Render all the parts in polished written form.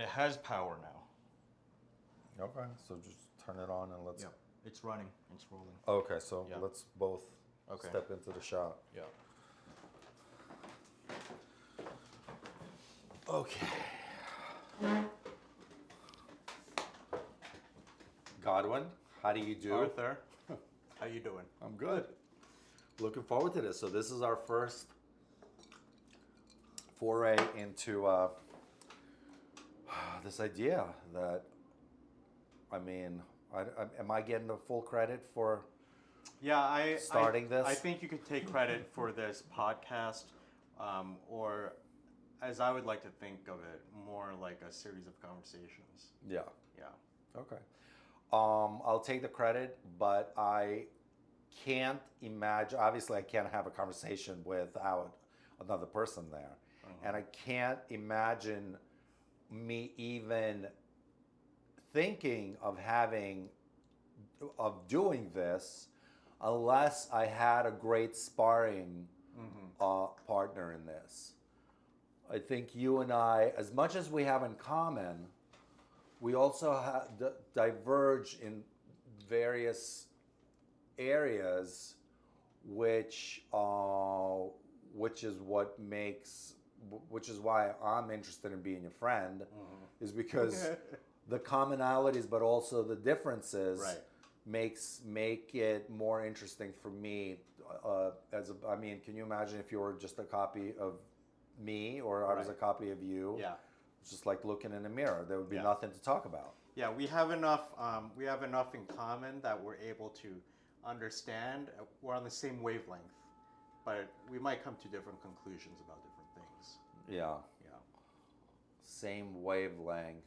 It has power now. Okay, so just turn it on and let's. Yep. It's running. It's rolling. Okay, so Yeah. let's both Okay. step into the shot. Yeah. Okay. Godwin, how do you do? Arthur, how you doing? I'm good. Looking forward to this. So this is our first foray into this idea that, I mean, am I getting the full credit for Yeah, starting this? I think you could take credit for this podcast, or as I would like to think of it, more like a series of conversations. Yeah. Yeah. Okay. I'll take the credit, but I can't imagine. Obviously, I can't have a conversation without another person there, and I can't imagine me even thinking of doing this unless I had a great sparring partner in this. I think you and I, as much as we have in common, we also diverge in various areas, which is what makes, which is why I'm interested in being a friend, is because the commonalities, but also the differences, Right. make it more interesting for me. I mean, can you imagine if you were just a copy of me, or I was a Right. copy of you? Yeah. It's just like looking in a mirror. There would be Yeah. nothing to talk about. Yeah, we have enough. We have enough in common that we're able to understand. We're on the same wavelength, but we might come to different conclusions about different things. Yeah. Yeah. Same wavelength.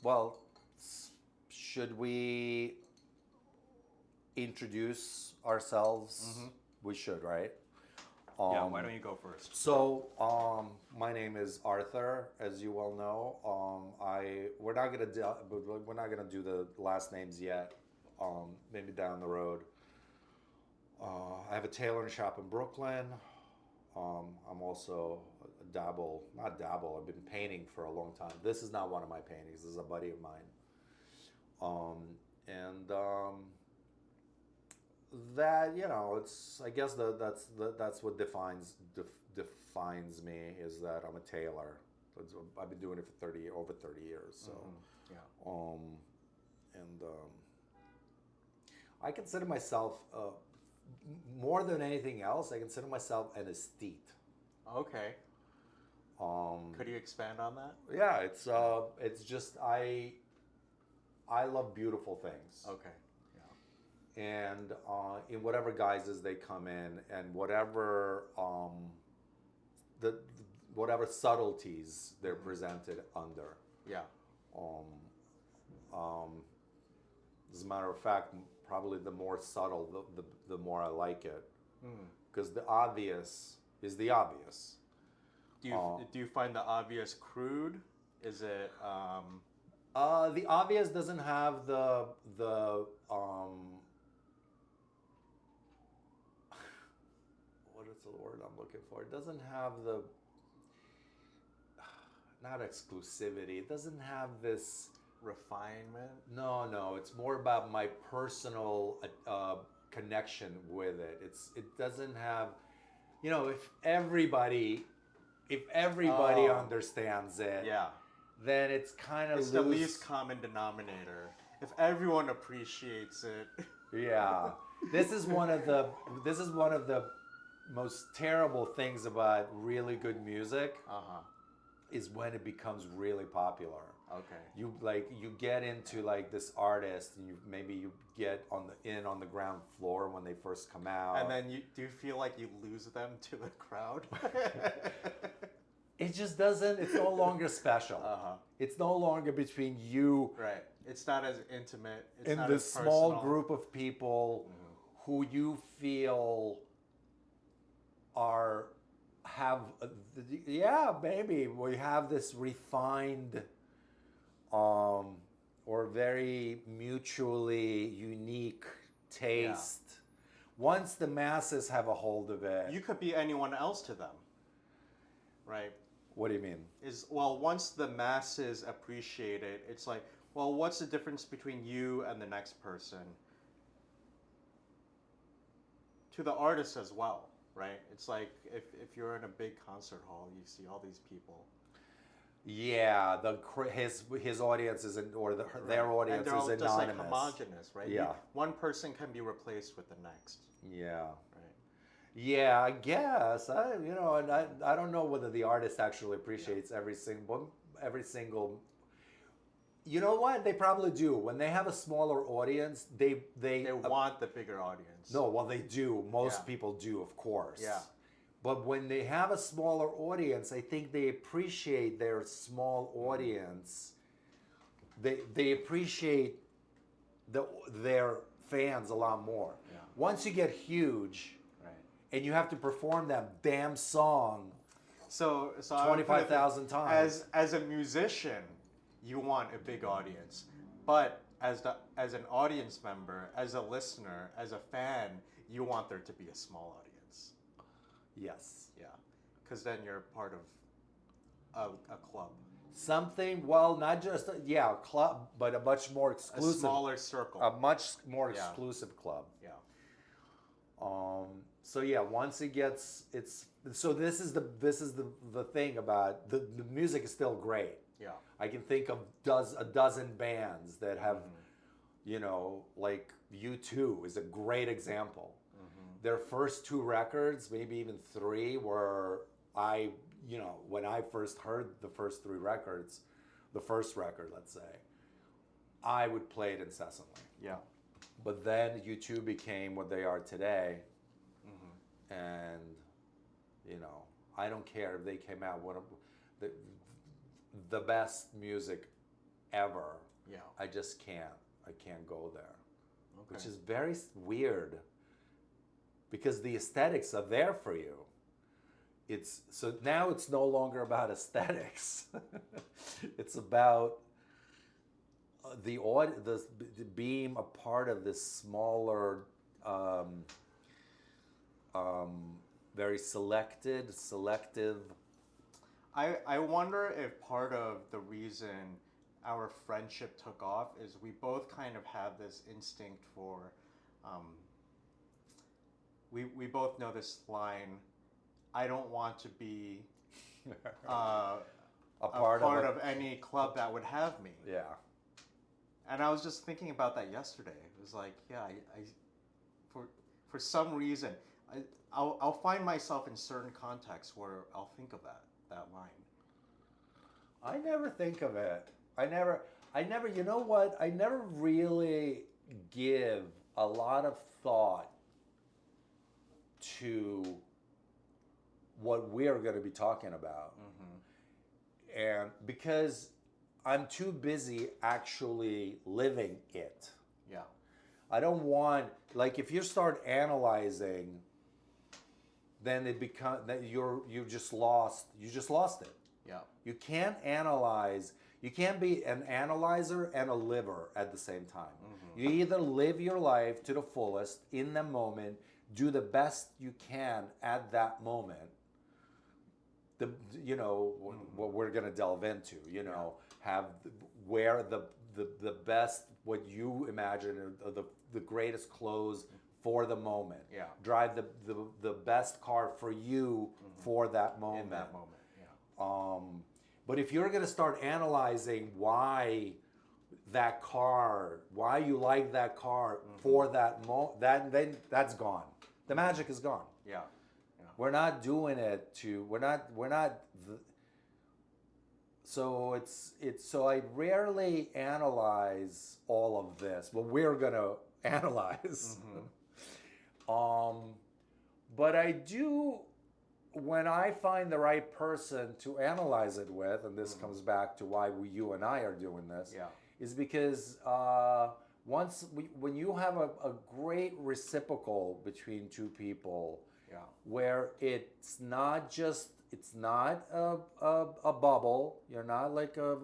Well, should we introduce ourselves? We should, right? Yeah. Why don't you go first? So, my name is Arthur, as you well know. We're not gonna do the last names yet. Maybe down the road. I have a tailoring shop in Brooklyn. I'm also not dabble. I've been painting for a long time. This is not one of my paintings. This is a buddy of mine. And that, it's, I guess that's what defines me, is that I'm a tailor. I've been doing it for over 30 years. So, Yeah. and I consider myself, more than anything else, I consider myself an aesthete. Okay. Could you expand on that? Yeah, it's just I love beautiful things. Okay. And in whatever guises they come in, and whatever whatever subtleties they're presented under. Yeah. As a matter of fact, probably the more subtle, the more I like it, because the obvious is the obvious. Do you find the obvious crude? Is it? The obvious doesn't have the what is the word I'm looking for? It doesn't have the, not exclusivity. It doesn't have this Refinement. No. It's more about my personal connection with it. It doesn't have, if everybody understands it, Yeah. then it's kind of It's the least common denominator. If everyone appreciates it. Yeah. This is one of the most terrible things about really good music. Is when it becomes really popular. Okay. You get into like this artist, and you get on the ground floor when they first come out. And then do you feel like you lose them to the crowd? It just doesn't. It's no longer special. It's no longer between you. Right. It's not as intimate. It's in not this as small personal. group of people who you feel maybe we have this refined, or very mutually unique taste. Yeah. Once the masses have a hold of it, you could be anyone else to them. right? What do you mean? Is, well, once the masses appreciate it, it's like, well, what's the difference between you and the next person? To the artist as well, right? It's like if you're in a big concert hall, you see all these people. Yeah, his audience isn't, or their Right. And audience they're is all just like anonymous. homogenous, right? Yeah. One person can be replaced with the next, Yeah. right? Yeah, I guess. And I don't know whether the artist actually appreciates every single. You know what? They probably do. When they have a smaller audience, They want the bigger audience. no, well they do. Most Yeah. people do, of course. Yeah. But when they have a smaller audience, I think they appreciate their small audience. They appreciate their fans a lot more. Yeah. Once you get huge, Right. and you have to perform that damn song So 25,000 times. As a musician, you want a big audience, but as an audience member, as a listener, as a fan, you want there to be a small audience. Yes. Yeah, because then you're part of a club, Something, well, not just, a club, but a much more a exclusive, smaller circle. a much more Yeah. exclusive club. Yeah. So yeah, once it gets, so this is the thing about the music is still great. Yeah. I can think of a dozen bands that have, like U2 is a great example. Their first two records, maybe even three, were when I first heard the first three records, the first record, let's say, I would play it incessantly. Yeah. But then U2 became what they are today, and I don't care if they came out the best music ever. Yeah. I just can't. I can't go there, Okay. which is very weird, because the aesthetics are there for you. So now it's no longer about aesthetics. It's about the being a part of this smaller, very selective. I wonder if part of the reason our friendship took off is we both kind of have this instinct for, we both know this line, I don't want to be a part of any club that would have me. Yeah. And I was just thinking about that yesterday. It was like, yeah, for some reason, I'll find myself in certain contexts where I'll think of that line. I never think of it. I never, you know what? I never really give a lot of thought to what we're going to be talking about. And because I'm too busy actually living it. Yeah. I don't want, like, if you start analyzing, then it becomes that you just lost it. Yeah. You can't analyze. You can't be an analyzer and a liver at the same time. You either live your life to the fullest in the moment, do the best you can at that moment. What we're gonna delve into. Have wear the best, what you imagine are the greatest clothes for the moment. Yeah. Drive the best car for you for that moment. In that moment. Yeah. But if you're going to start analyzing why you like that car for that moment, then that's gone. The magic is gone. Yeah. We're not doing it so so I rarely analyze all of this. Well, we're going to analyze. But I do, when I find the right person to analyze it with, and this comes back to why you and I are doing this, is because when you have a great reciprocal between two people, where it's not a bubble, you're not like a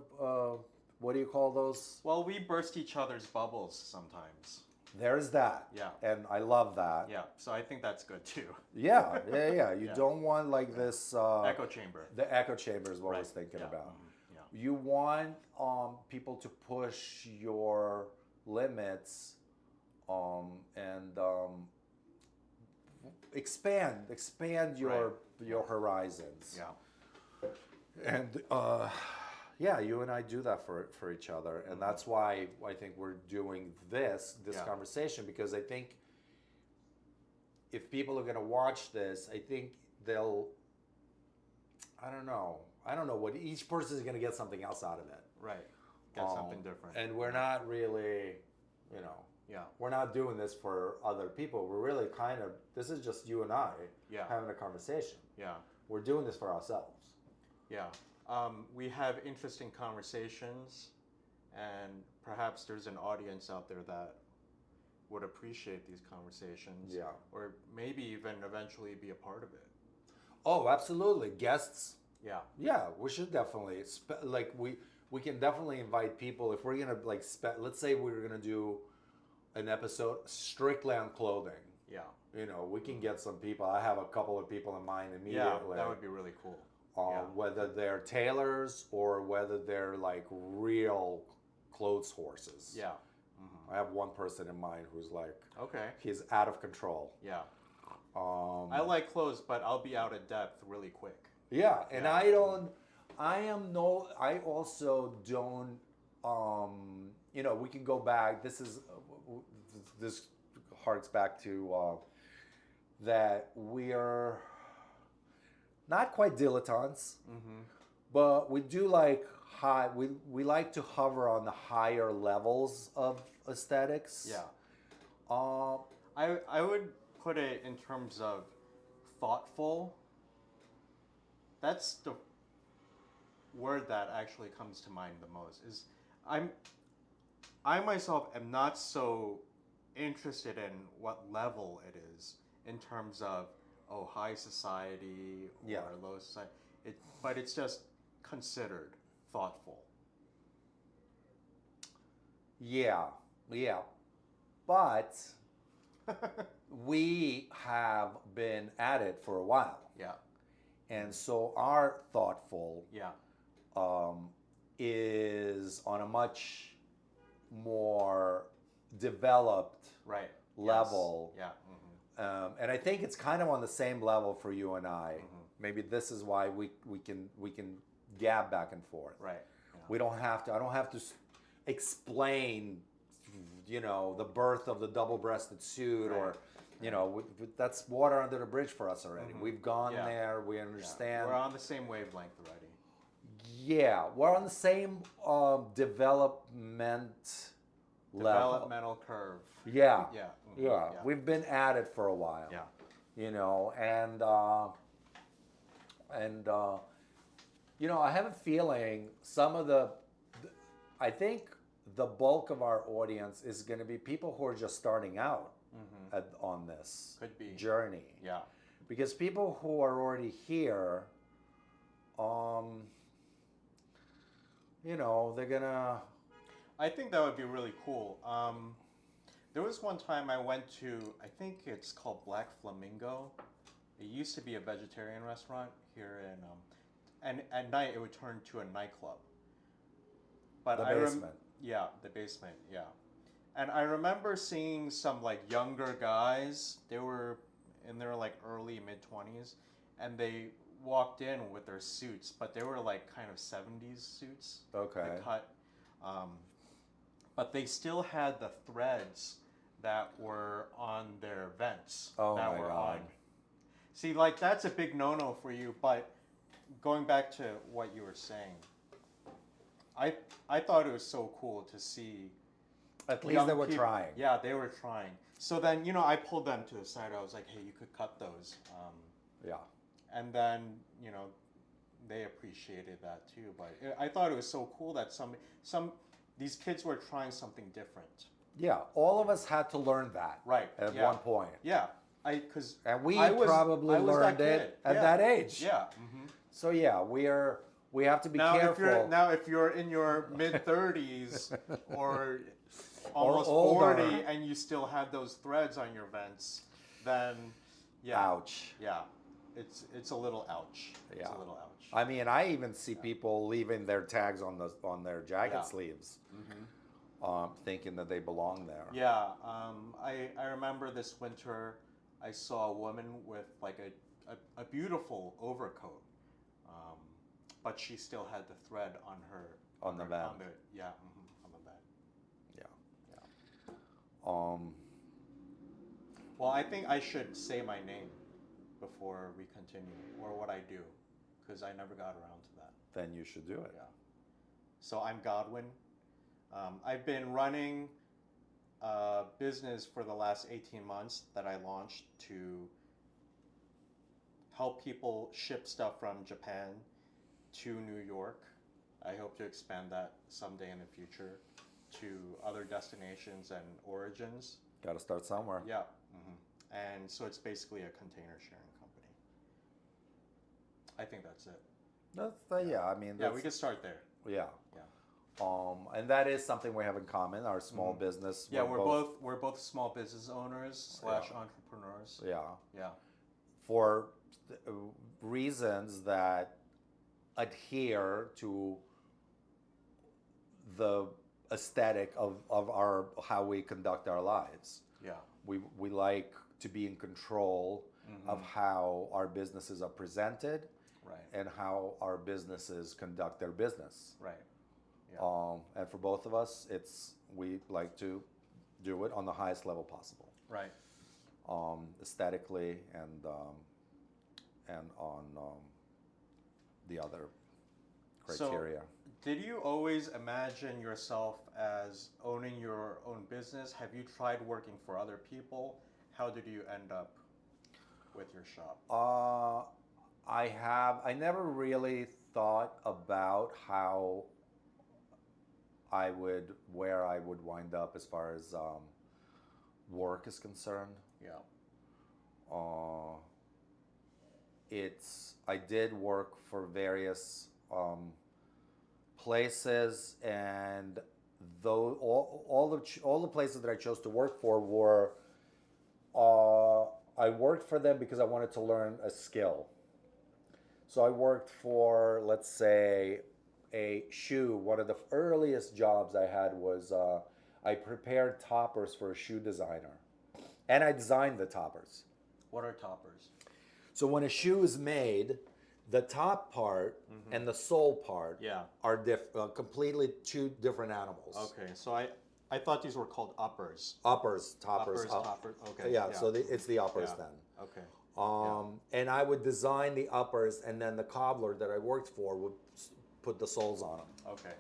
what do you call those? Well, we burst each other's bubbles sometimes. There's that. Yeah. And I love that. Yeah. So I think that's good too. Yeah. You Yeah. don't want like this Echo chamber. the echo chamber is what I Right. was thinking Yeah. about. Yeah. You want people to push your limits and expand your horizons. Yeah. And yeah, you and I do that for each other, and that's why I think we're doing this Yeah. conversation, because I think if people are going to watch this, I think they'll, I don't know what each person is going to get something else out of it. Right. Get something different. And we're not really, you know, Yeah. we're not doing this for other people. We're really this is just you and I Yeah. having a conversation. Yeah. We're doing this for ourselves. Yeah. We have interesting conversations, and perhaps there's an audience out there that would appreciate these conversations. Yeah. Or maybe even eventually be a part of it. Oh, absolutely. Guests. Yeah. Yeah, we should definitely we can definitely invite people if we're gonna let's say we're gonna do an episode strictly on clothing. Yeah. You know, we can get some people. I have a couple of people in mind immediately. Yeah, that would be really cool. Whether they're tailors or whether they're like real clothes horses. Yeah. I have one person in mind who's like, Okay. he's out of control. Yeah. I like clothes, but I'll be out of depth really quick. Yeah, and Yeah. I also don't, we can go back, this harks back to that we are not quite dilettantes, but we do like we like to hover on the higher levels of aesthetics. Yeah. I would put it in terms of thoughtful. That's the word that actually comes to mind the most. Is I myself am not so interested in what level it is in terms of high society or low society. But it's just considered thoughtful. Yeah. But we have been at it for a while. Yeah. And so our thoughtful is on a much more developed level. Yes. Yeah. And I think it's kind of on the same level for you and I. Maybe this is why we can gab back and forth. Right. Yeah. I don't have to explain, the birth of the double-breasted suit or, that's water under the bridge for us already. We've gone there. We understand. We're on the same wavelength already. Yeah, we're on the same developmental curve. Yeah. Yeah. Yeah. We've been at it for a while. Yeah. I have a feeling I think the bulk of our audience is going to be people who are just starting out on this journey. Yeah. Because people who are already here, they're gonna. I think that would be really cool. There was one time I went to, I think it's called Black Flamingo. It used to be a vegetarian restaurant here and at night it would turn to a nightclub. But the basement. The basement, yeah. And I remember seeing some younger guys. They were in their early mid-20s, and they walked in with their suits, but they were kind of 70s suits. Okay. The cut. But they still had the threads that were on their vents. Oh that my were God. on. See, that's a big no-no for you, but going back to what you were saying, I thought it was so cool to see. At least they were trying. Yeah, they were trying. So then, I pulled them to the side. I was like, hey, you could cut those. Yeah. And then, they appreciated that too. But I thought it was so cool that these kids were trying something different. Yeah, all of us had to learn that. Right. At one point. Yeah. And we probably learned it at that age. Yeah. So yeah, we have to be careful. If you're in your mid-30s or almost older. 40 and you still have those threads on your vents, then yeah. Ouch. Yeah. It's a little ouch. It's Yeah. a little ouch. I mean, I even see people leaving their tags on their jacket Yeah. sleeves, Mm-hmm. thinking that they belong there. Yeah. I remember this winter I saw a woman with like a beautiful overcoat, um, but she still had the thread on her On the band. Yeah, on the band. Yeah. Yeah. Um, Well, I think I should say my name before we continue, or what I do, because I never got around to that. then you should do it. Yeah. So I'm Godwin. I've been running a business for the last 18 months that I launched to help people ship stuff from Japan to New York. I hope to expand that someday in the future to other destinations and origins. Got to start somewhere. Yeah. And so it's basically a container sharing company. I think that's it. Yeah. I mean, Yeah, we could start there. Yeah. Yeah. And that is something we have in common. Our small business. Yeah, we're both small business owners / entrepreneurs. Yeah. Yeah. For reasons that adhere to the aesthetic of our how we conduct our lives. Yeah. We like to be in control of how our businesses are presented, Right. and how our businesses conduct their business. Right. Yeah. And for both of us, we like to do it on the highest level possible. Right. Aesthetically and on the other criteria. So, did you always imagine yourself as owning your own business? Have you tried working for other people? How did you end up with your shop? I never really thought about where I would wind up as far as work is concerned. Yeah. I did work for various places, and though all the places that I chose to work for were, I worked for them because I wanted to learn a skill. So I worked for, let's say, a shoe. One of the earliest jobs I had was I prepared toppers for a shoe designer, and I designed the toppers. What are toppers? So when a shoe is made, the top part and the sole part are completely two different animals. Okay, so I thought these were called uppers. Uppers, toppers. Toppers. Okay. Yeah, so it's the uppers then. Okay. And I would design the uppers, and then the cobbler that I worked for would put the soles on them. Okay.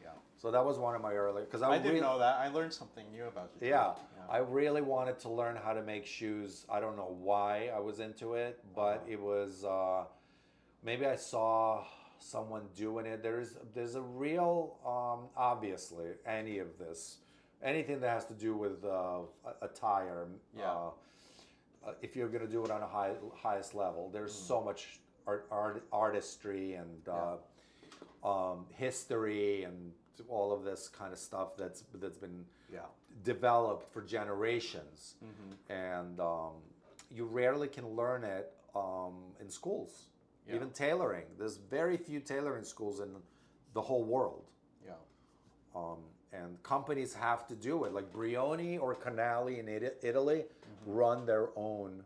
Yeah. So that was one of my early, because I didn't know that. I learned something new about you. Yeah, I really wanted to learn how to make shoes. I don't know why I was into it, but it was maybe I saw someone doing it. There's a real obviously anything that has to do with attire. Yeah. If you're going to do it on a highest level, there's so much artistry and history and all of this kind of stuff that's been developed for generations, and you rarely can learn it in schools. Yeah. Even tailoring, there's very few tailoring schools in the whole world. Yeah. And companies have to do it. Like Brioni or Canali in Italy run their own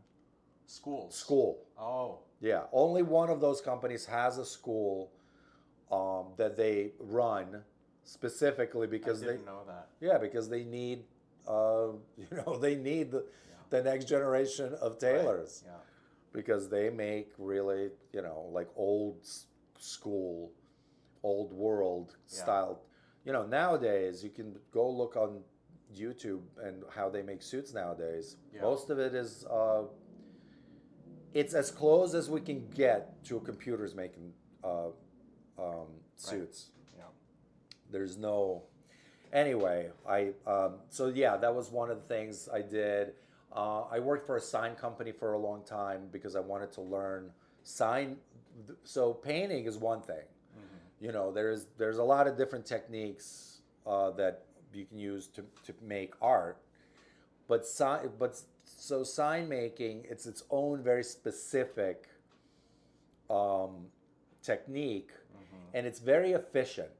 school. Oh. Yeah, only one of those companies has a school that they run specifically because I didn't know that. Yeah, because they need, they need the next generation of tailors. Right. Yeah. Because they make really, like old school, old world style. Nowadays you can go look on YouTube and how they make suits nowadays. Yeah. Most of it is, it's as close as we can get to computers making suits. Yeah. There's no. Anyway, that was one of the things I did. I worked for a sign company for a long time because I wanted to learn sign. So painting is one thing. There's a lot of different techniques that you can use to make art. So sign making, it's its own very specific um, technique, and it's very efficient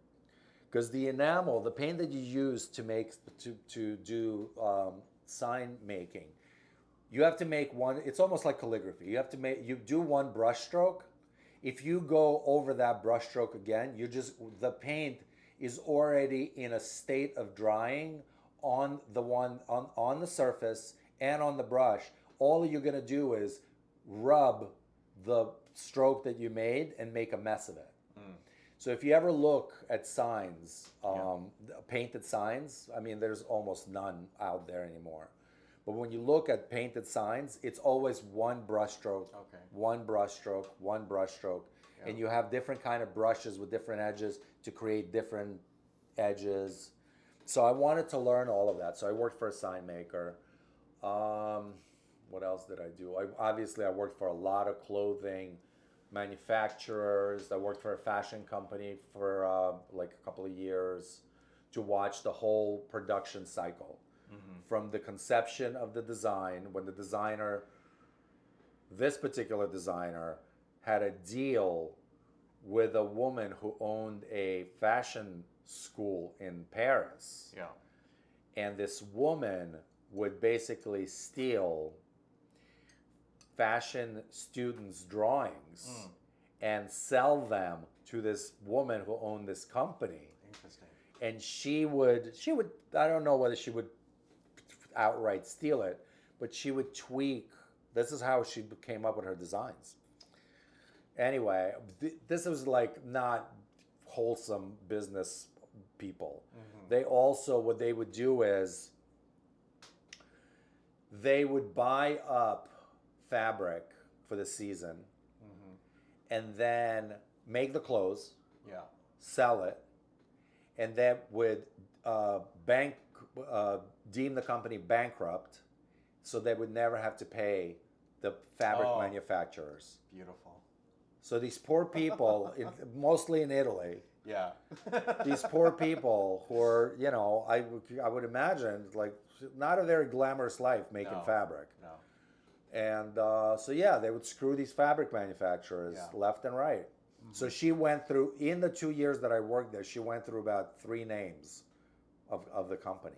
because the enamel, the paint that you use to make to do sign making, you have to make one. It's almost like calligraphy. You do one brush stroke. If you go over that brush stroke again, the paint is already in a state of drying on the surface and on the brush. All you're gonna do is rub the stroke that you made and make a mess of it. So if you ever look at signs, painted signs, I mean, there's almost none out there anymore. But when you look at painted signs, it's always one brush stroke, one brush stroke, one brush stroke. Yeah. And you have different kind of brushes with different edges to create different edges. So I wanted to learn all of that. So I worked for a sign maker. What else did I do? Obviously, I worked for a lot of clothing manufacturers. I worked for a fashion company for like a couple of years to watch the whole production cycle. From the conception of the design, when this particular designer had a deal with a woman who owned a fashion school in Paris. Yeah. And this woman would basically steal fashion students' drawings and sell them to this woman who owned this company. Interesting. And she would, I don't know whether she would outright steal it, but she would tweak. This is how she came up with her designs. Anyway, this was like not wholesome business people. They also, what they would do is they would buy up fabric for the season and then make the clothes, sell it, and that would deem the company bankrupt, so they would never have to pay the fabric manufacturers. Beautiful. So these poor people, mostly in Italy, these poor people who are, I would imagine, like, not a very glamorous life making fabric. No. And they would screw these fabric manufacturers left and right. So she went through, in the 2 years that I worked there, she went through about 3 names of the company.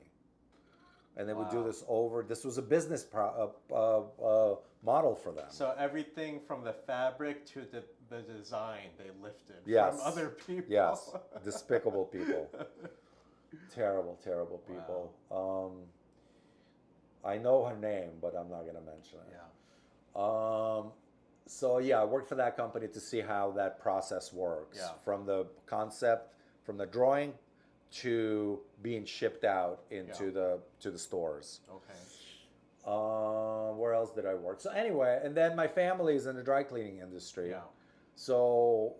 And they would do this over. This was a business model for them. So everything from the fabric to the design, they lifted from other people. Yes, despicable people. Terrible, terrible people. Wow. I know her name, but I'm not going to mention it. I worked for that company to see how that process works. From the concept, from the drawing, to being shipped out into the stores. Okay. Where else did I work? So anyway, and then my family is in the dry cleaning industry. So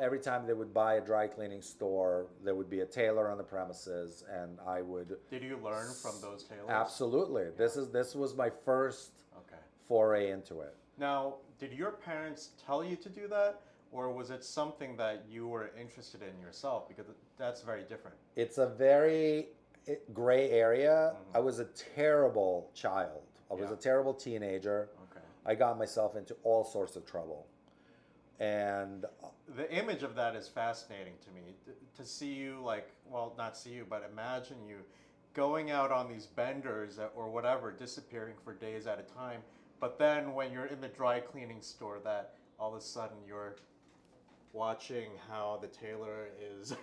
every time they would buy a dry cleaning store, there would be a tailor on the premises, and I would. Did you learn from those tailors? Absolutely. This was my first foray into it. Now, did your parents tell you to do that? Or was it something that you were interested in yourself? Because that's very different. It's a very gray area. I was a terrible child. I was a terrible teenager. I got myself into all sorts of trouble. And the image of that is fascinating to me. To see you, like, well, not see you, but imagine you going out on these benders or whatever, disappearing for days at a time. But then when you're in the dry cleaning store, that all of a sudden you're watching how the tailor is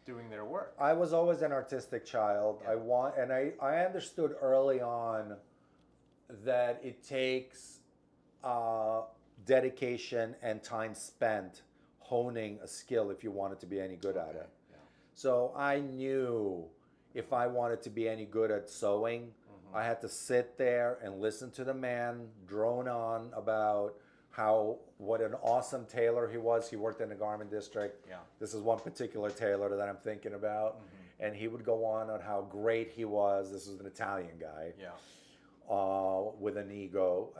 doing their work. I was always an artistic child. I understood early on that it takes dedication and time spent honing a skill if you wanted to be any good at it. So I knew if I wanted to be any good at sewing, I had to sit there and listen to the man drone on about what an awesome tailor he was. He worked in the garment district. This is one particular tailor that I'm thinking about. And he would go on how great he was. This was an Italian guy. With an ego.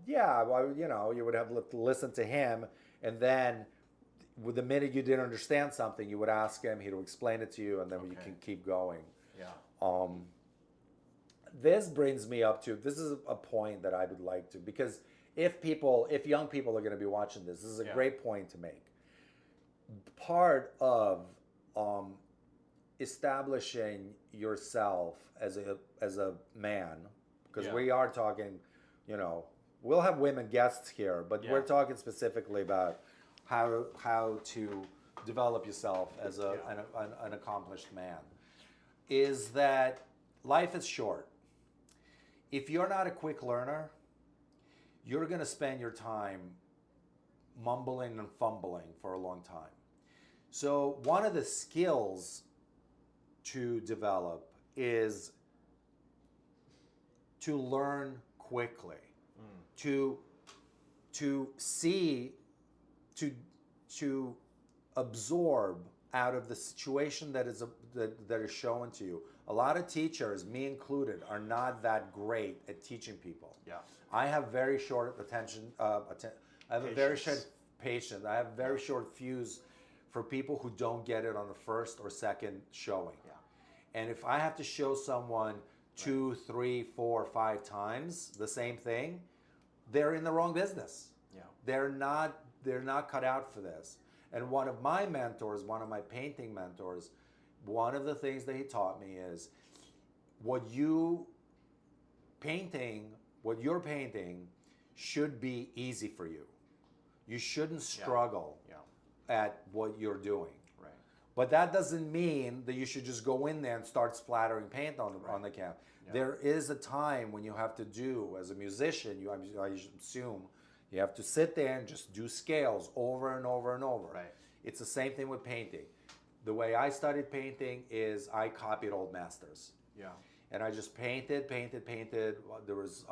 You would have to listen to him. And then with the minute you didn't understand something, you would ask him, he would explain it to you, and then you Okay. can keep going. Yeah. This brings me up to, this is a point that I would like to, because if young people are going to be watching this is a Yeah. great point to make. Part of establishing yourself as a man, because Yeah. we are talking, you know, we'll have women guests here, but Yeah. we're talking specifically about how to develop yourself as an accomplished man, is that life is short. If you're not a quick learner, you're going to spend your time mumbling and fumbling for a long time. So one of the skills to develop is to learn quickly, to see, to absorb out of the situation that is shown to you. A lot of teachers, me included, are not that great at teaching people. Yeah. I have very short attention. I have a very short patience. I have very short fuse for people who don't get it on the first or second showing. Yeah. And if I have to show someone 2, 3, 4, 5 times the same thing, they're in the wrong business. Yeah. They're not cut out for this. And one of my mentors, one of my painting mentors, one of the things that he taught me is what you're painting should be easy for you. You shouldn't struggle at what you're doing. Right. But that doesn't mean that you should just go in there and start splattering paint on the canvas. Yeah. There is a time when you have to do, as a musician, I assume, you have to sit there and just do scales over and over and over. Right. It's the same thing with painting. The way I studied painting is I copied old masters. Yeah. And I just painted. There was,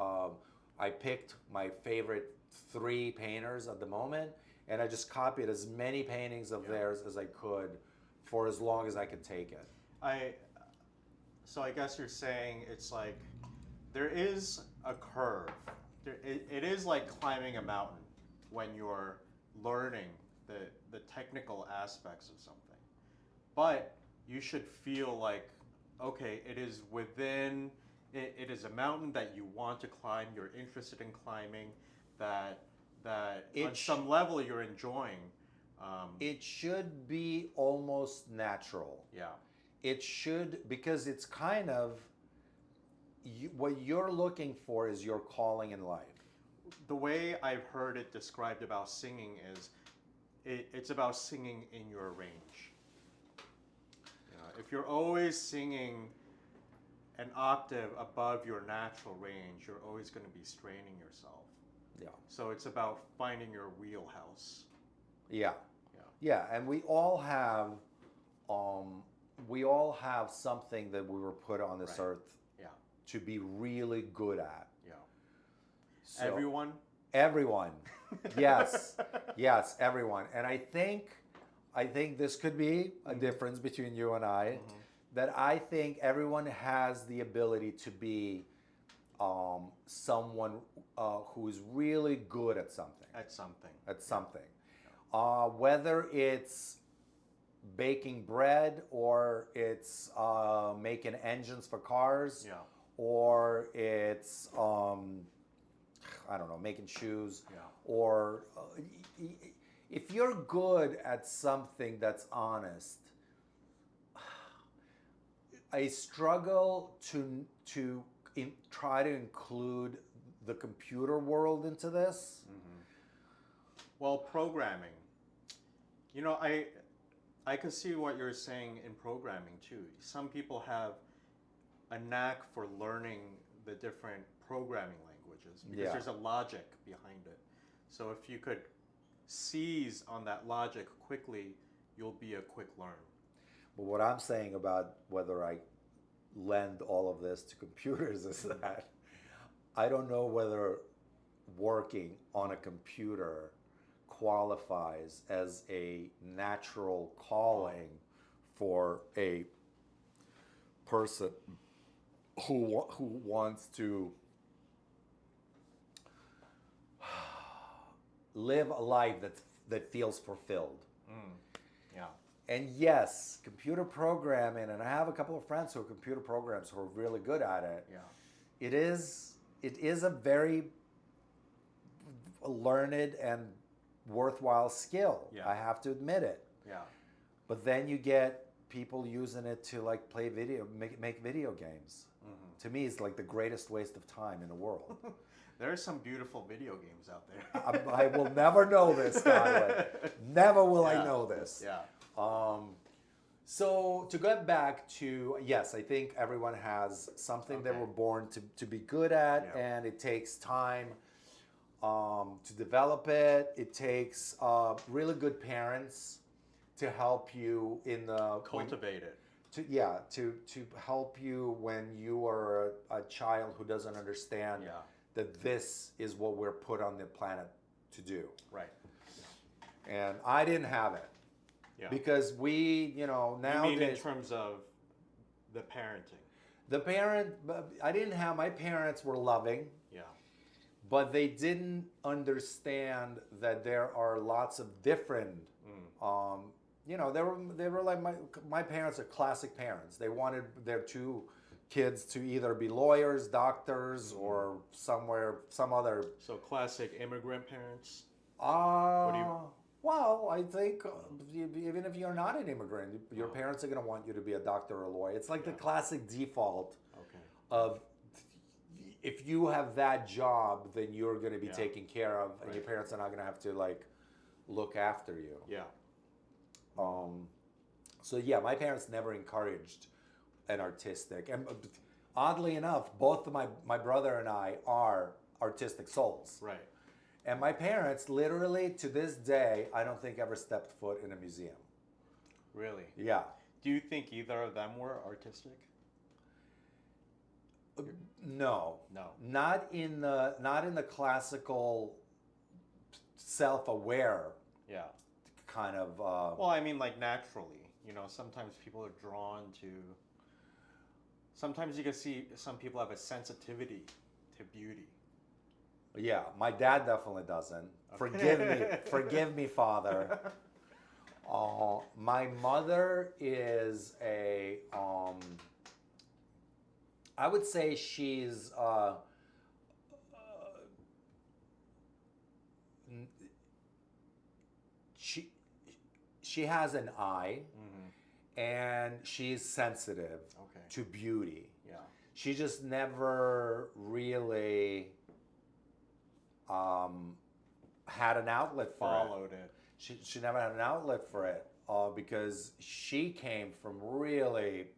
I picked my favorite 3 painters at the moment, and I just copied as many paintings of theirs as I could for as long as I could take it. So I guess you're saying it's like there is a curve. It is like climbing a mountain when you're learning the technical aspects of something. But you should feel like, okay, it is within, it is a mountain that you want to climb, you're interested in climbing, that on some level you're enjoying. It should be almost natural. Yeah. It should, because it's kind of, what you're looking for is your calling in life. The way I've heard it described about singing is it's about singing in your range. If you're always singing an octave above your natural range, you're always going to be straining yourself. Yeah. So it's about finding your wheelhouse. Yeah. Yeah. Yeah, and we all have something that we were put on this earth to be really good at. Yeah. So, Everyone? Yes. Yes, everyone. And I think this could be a difference between you and I, that I think everyone has the ability to be someone who is really good at something. At something. Whether it's baking bread, or it's making engines for cars, or it's I don't know, making shoes, or if you're good at something that's honest. I struggle to try to include the computer world into this. Well, programming. I could see what you're saying in programming too. Some people have a knack for learning the different programming languages because there's a logic behind it. So if you could seize on that logic quickly, you'll be a quick learner. But what I'm saying about whether I lend all of this to computers is that I don't know whether working on a computer qualifies as a natural calling for a person who wants to live a life that feels fulfilled. Yeah. And yes, computer programming, and I have a couple of friends who are computer programmers who are really good at it. Yeah. It is a very learned and worthwhile skill. Yeah. I have to admit it. Yeah. But then you get people using it to like play make video games. To me, it's like the greatest waste of time in the world. There are some beautiful video games out there. I will never know this, Godwin. Never will I Yeah. know this. Yeah. So to get back to, yes, I think everyone has something they Okay. were born to be good at, Yeah. and it takes time to develop it. It takes really good parents to help you in the Cultivate it. to help you when you are a child who doesn't understand Yeah. that this is what we're put on the planet to do. Right. And I didn't have it. Yeah. Because we, You nowadays, mean in terms of the parenting? I didn't have, my parents were loving, Yeah. but they didn't understand that there are lots of different, they were like, my parents are classic parents. They wanted their two kids to either be lawyers, doctors, or some other. So classic immigrant parents. Uh, well, I think even if you're not an immigrant, your parents are going to want you to be a doctor or a lawyer. It's like the classic default Okay. of if you have that job, then you're going to be Yeah. taken care of, and Right. your parents are not going to have to like look after you. Yeah. So yeah, my parents never encouraged an artistic, and oddly enough, both of my brother and I are artistic souls. Right. And my parents, literally to this day, I don't think ever stepped foot in a museum. Really? Yeah. Do you think either of them were artistic? No. No. Not in the classical, self-aware Yeah. kind of. Well, I mean, like naturally. Sometimes people are drawn to. Sometimes you can see some people have a sensitivity to beauty. Yeah, my dad definitely doesn't. Forgive me, Father. My mother is I would say she's she has an eye, and she's sensitive Okay. to beauty. Yeah. She just never really had an outlet for Followed it. She never had an outlet for it because she came from really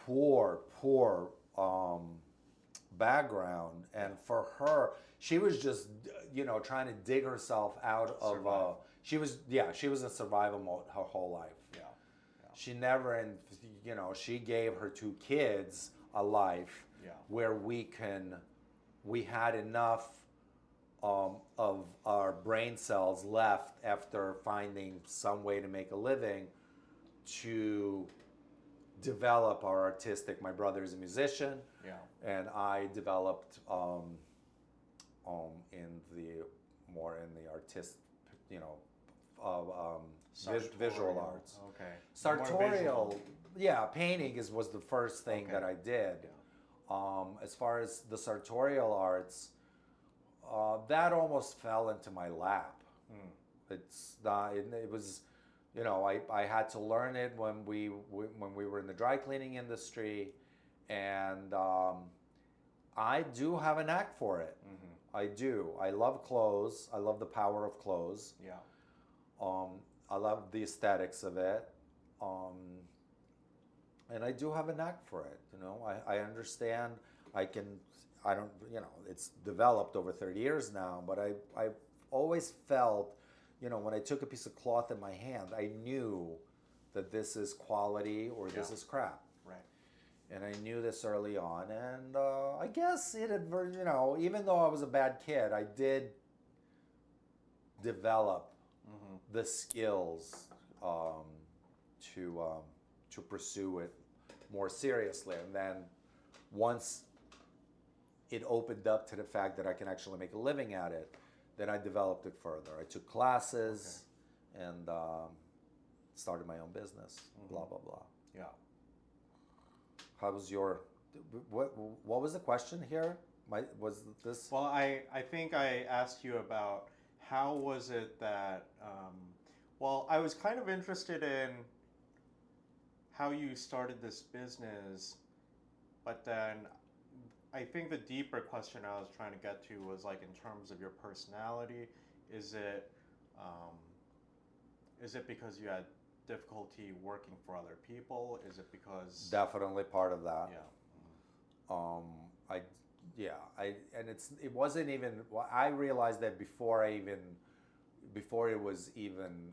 poor background, and for her, she was just trying to dig herself out of. Survive. She was in survival mode her whole life. Yeah. She never, and she gave her two kids a life Yeah. where we had enough of our brain cells left after finding some way to make a living to develop our artistic. My brother is a musician, Yeah. and I developed in the artist, visual Sartorial. arts. Okay. More Sartorial, visual. yeah, painting was the first thing Okay. that I did. As far as the sartorial arts, that almost fell into my lap. It's not. It was, I had to learn it when we were in the dry cleaning industry, and I do have a knack for it. I do. I love clothes. I love the power of clothes. Yeah. I love the aesthetics of it. And I do have a knack for it. I understand. It's developed over 30 years now, but I always felt, when I took a piece of cloth in my hand, I knew that this is quality or this Yeah. is crap. Right. And I knew this early on, and I guess it had, even though I was a bad kid, I did develop the skills to pursue it more seriously. And then once it opened up to the fact that I can actually make a living at it, Then I developed it further. I took classes and started my own business. Blah blah blah. Yeah. How was your? What was the question here? Was this? Well, I think I asked you about how was it that, well, I was kind of interested in how you started this business, but then I think the deeper question I was trying to get to was like in terms of your personality. Is it because you had difficulty working for other people? Is it because Definitely part of that. yeah. I and it wasn't even. Well, I realized that before it was even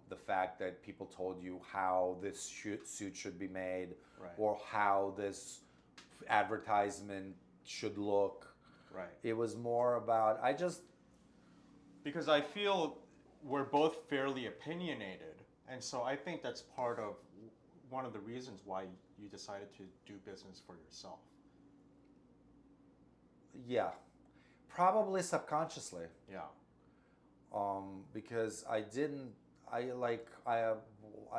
the fact that people told you how this suit should be made, Right. or how this advertisement should look. Right. It was more about Because I feel we're both fairly opinionated, and so I think that's part of one of the reasons why you decided to do business for yourself. yeah, probably subconsciously. Yeah. Because I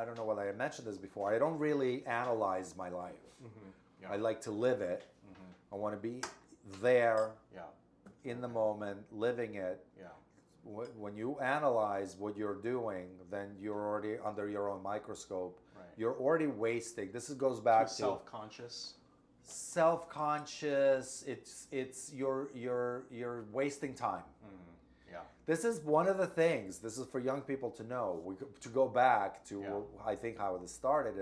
don't know whether I mentioned this before. I don't really analyze my life. Yeah. I like to live it. I want to be there Yeah. in the moment, living it. Yeah. When you analyze what you're doing, then you're already under your own microscope. Right. You're already wasting. Goes back to self-conscious. Self-conscious. It's you're wasting time. Yeah. This is one of the things. This is for young people to know. To go back to Yeah. I think how this started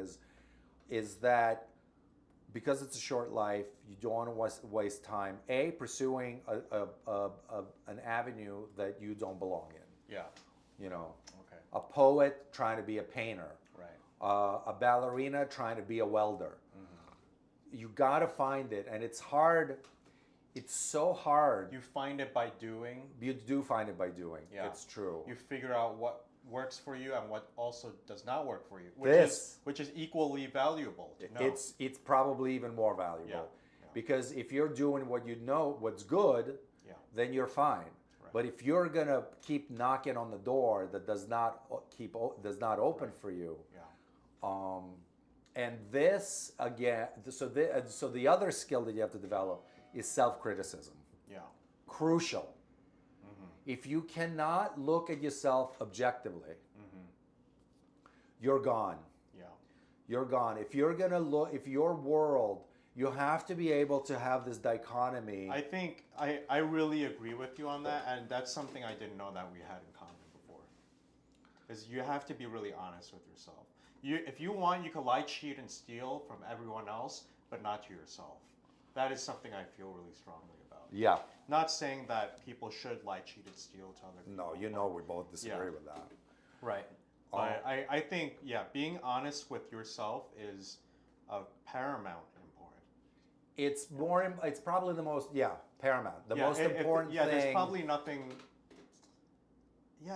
is that because it's a short life, you don't want to waste time. Pursuing an avenue that you don't belong in. Yeah. You know, Okay. a poet trying to be a painter. Right. A ballerina trying to be a welder. You got to find it, and it's hard. It's so hard. You find it by doing. You do find it by doing. Yeah. It's true. You figure out what works for you and what also does not work for you, which is equally valuable to know. It's probably even more valuable. Yeah. Because if you're doing what you know what's good, then you're fine. Right. But if you're gonna keep knocking on the door that does not open for you, and this again, so the other skill that you have to develop is self-criticism. Yeah. Crucial. If you cannot look at yourself objectively, you're gone. Yeah. You're gone. If you're gonna look, if your world, you have to be able to have this dichotomy. I think I really agree with you on that, and that's something I didn't know that we had in common before. Is you have to be really honest with yourself. If you want, you can lie, cheat, and steal from everyone else, but not to yourself. That is something I feel really strongly about. Yeah. Not saying that people should lie, cheat, and steal to other people. No, we both disagree with that. Right. But I think, being honest with yourself is of paramount importance. It's probably the most, paramount. The most important thing. There's probably nothing,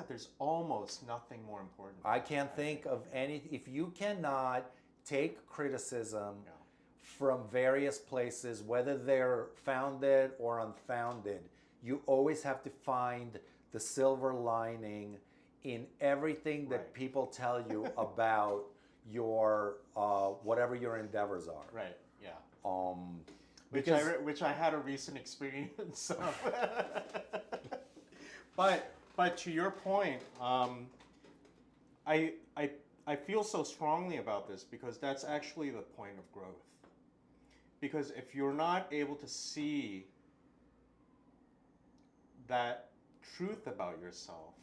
there's almost nothing more important. I can't think of any, if you cannot take criticism from various places, whether they're founded or unfounded, you always have to find the silver lining in everything that people tell you about your whatever your endeavors are. Right. Yeah. Because which I had a recent experience of. But to your point, I feel so strongly about this because that's actually the point of growth. Because if you're not able to see that truth about yourself,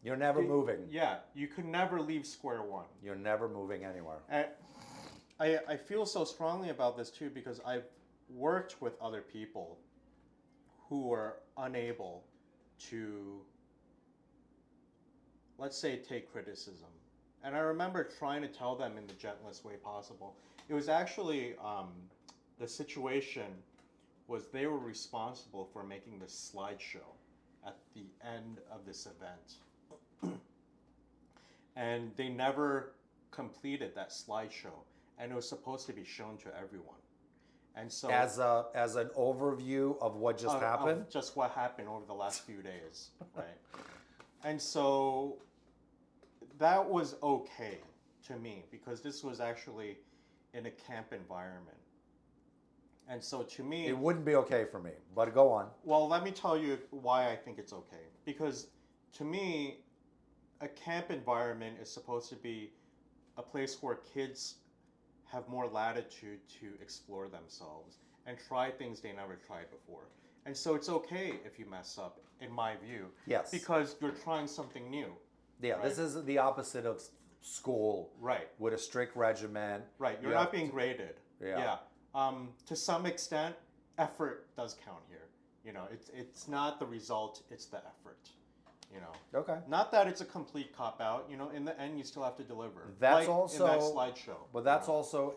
you're never moving. Yeah, you could never leave square one. You're never moving anywhere. I feel so strongly about this too because I've worked with other people who were unable to, let's say, take criticism. And I remember trying to tell them in the gentlest way possible. It was actually, the situation was they were responsible for making this slideshow at the end of this event. And they never completed that slideshow. And it was supposed to be shown to everyone. And so as an overview of what just happened. of just what happened over the last few days, right? And so that was okay to me because this was actually in a camp environment. And so to me, It wouldn't be okay for me, but go on. well, let me tell you why I think it's okay. Because to me, a camp environment is supposed to be a place where kids have more latitude to explore themselves and try things they never tried before. And so it's okay if you mess up, in my view. Yes. Because you're trying something new. Yeah, right? this is the opposite of school. Right. With a strict regimen. Right. You're You not have being to- graded. Yeah. To some extent, effort does count here. You know, it's not the result, it's the effort. You know. Okay. Not that it's a complete cop out. You know, in the end, you still have to deliver. That's like also in that slideshow. But that's you know. also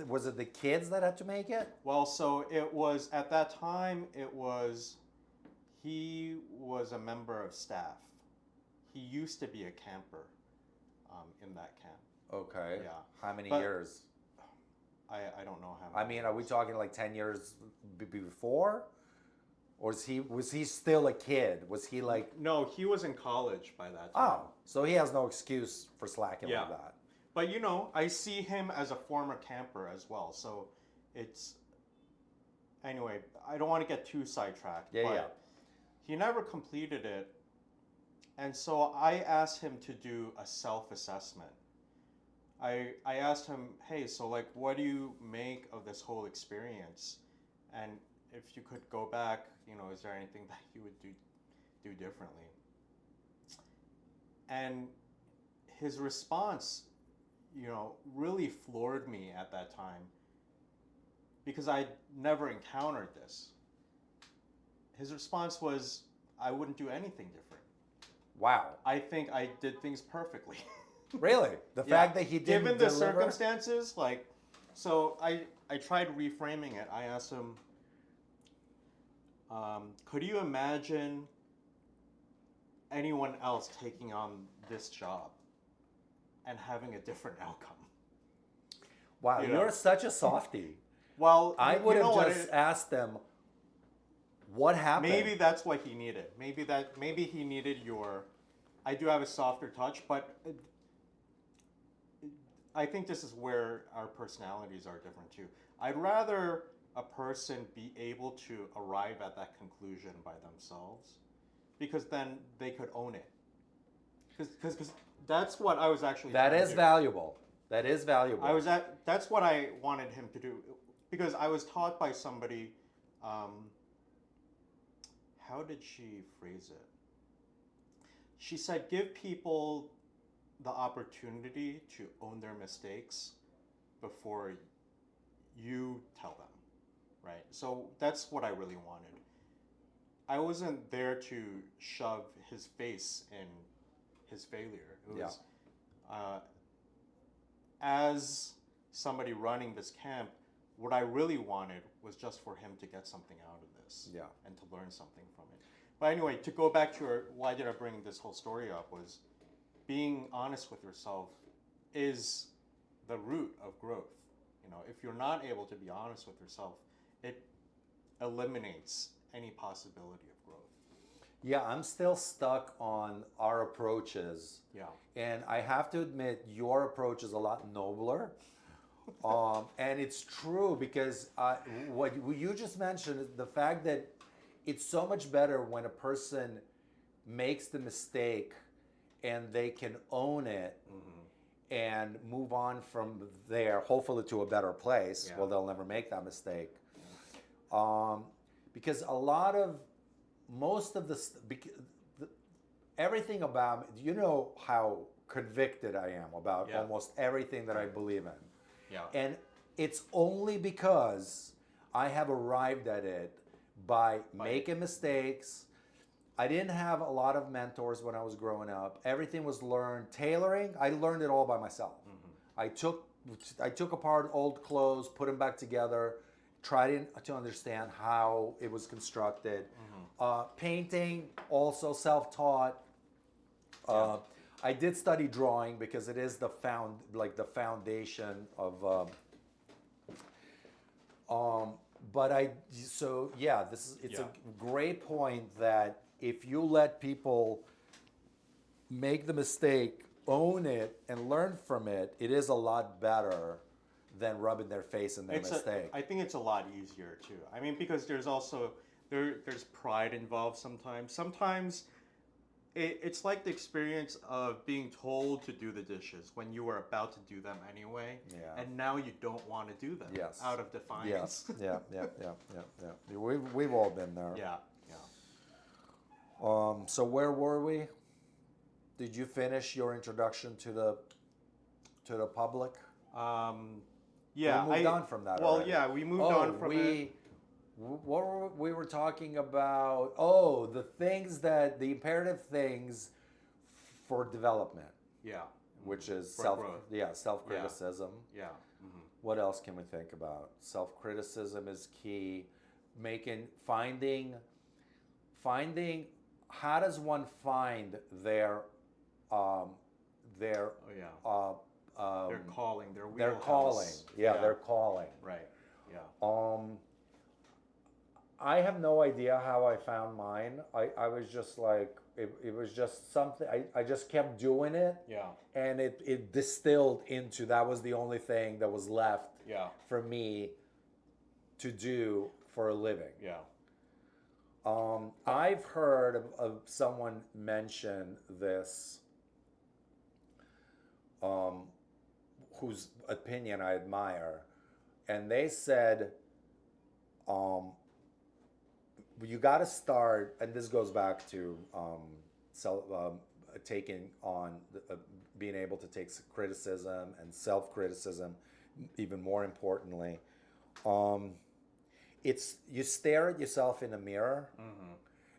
was it the kids that had to make it? Well, so it was at that time. He was a member of staff. He used to be a camper, in that camp. Okay. Yeah. How many But- years? I don't know how. I Many mean, are we years. talking like 10 years before? Or was he still a kid? Was he like, No, he was in college by that time. oh, so he has no excuse for slacking Yeah. like that. But you know, I see him as a former camper as well. So it's anyway. I don't want to get too sidetracked. Yeah, but yeah. He never completed it, and so I asked him to do a self-assessment. I asked him, hey, so like, what do you make of this whole experience? And if you could go back, you know, is there anything that you would do differently? And his response, you know, really floored me at that time because I never encountered this. His response was, I wouldn't do anything different. Wow. I think I did things perfectly. Really? The Yeah. fact that he didn't Given the deliver? circumstances, like, so I tried reframing it. I asked him, could you imagine anyone else taking on this job and having a different outcome? Wow, you you're know. such a softie. Well, I you would know have what, just asked them, what happened? maybe that's what he needed. Maybe he needed your. I do have a softer touch, but I think this is where our personalities are different too. I'd rather a person be able to arrive at that conclusion by themselves, because then they could own it. Because that's what I was actually. That trying is to do. valuable. That is valuable. That's what I wanted him to do, because I was taught by somebody. How did she phrase it? She said, give people the opportunity to own their mistakes before you tell them, right? So that's what I really wanted. I wasn't there to shove his face in his failure. It was, as somebody running this camp, what I really wanted was just for him to get something out of this, Yeah. and to learn something from it. But anyway, to go back to why did I bring this whole story up, was being honest with yourself is the root of growth. You know, if you're not able to be honest with yourself, it eliminates any possibility of growth. Yeah, I'm still stuck on our approaches. Yeah. And I have to admit, your approach is a lot nobler. And it's true, because what you just mentioned is the fact that it's so much better when a person makes the mistake and they can own it and move on from there, hopefully to a better place. Yeah. Well, they'll never make that mistake. Because everything about me, you know how convicted I am about Yeah. almost everything that I believe in. Yeah. And it's only because I have arrived at it by making mistakes. I didn't have a lot of mentors when I was growing up. Everything was learned. Tailoring, I learned it all by myself. I took apart old clothes, put them back together, tried to understand how it was constructed. Painting, also self-taught. I did study drawing because it is the foundation But so yeah, it's Yeah. a great point that if you let people make the mistake, own it, and learn from it, it is a lot better than rubbing their face in their mistake. I think it's a lot easier too. I mean, because there's also there's pride involved sometimes. Sometimes it's like the experience of being told to do the dishes when you were about to do them anyway, Yeah. and now you don't want to do them Yes. out of Yeah, defiance. yeah. We've all been there. Yeah, yeah. So where were we? Did you finish your introduction to the public? Yeah, We moved on from that Well, already. yeah, we moved on from it. What were we were talking about? The things the imperative things for development, Yeah, which is For growth. self-criticism. Yeah. Mm-hmm. What else can we think about? Self-criticism is key. Finding how does one find um, their Oh yeah. Their um, calling, their their wheelhouse. calling. Yeah, their calling. Right. Yeah. I have no idea how I found mine. I was just like, it was just something, I just kept doing it. Yeah. And it distilled into that was the only thing that was left Yeah. for me to do for a living. Yeah. I've heard of someone mention this, whose opinion I admire, and they said, you got to start, and this goes back to taking on being able to take criticism and self-criticism, even more importantly. It's you stare at yourself in a mirror,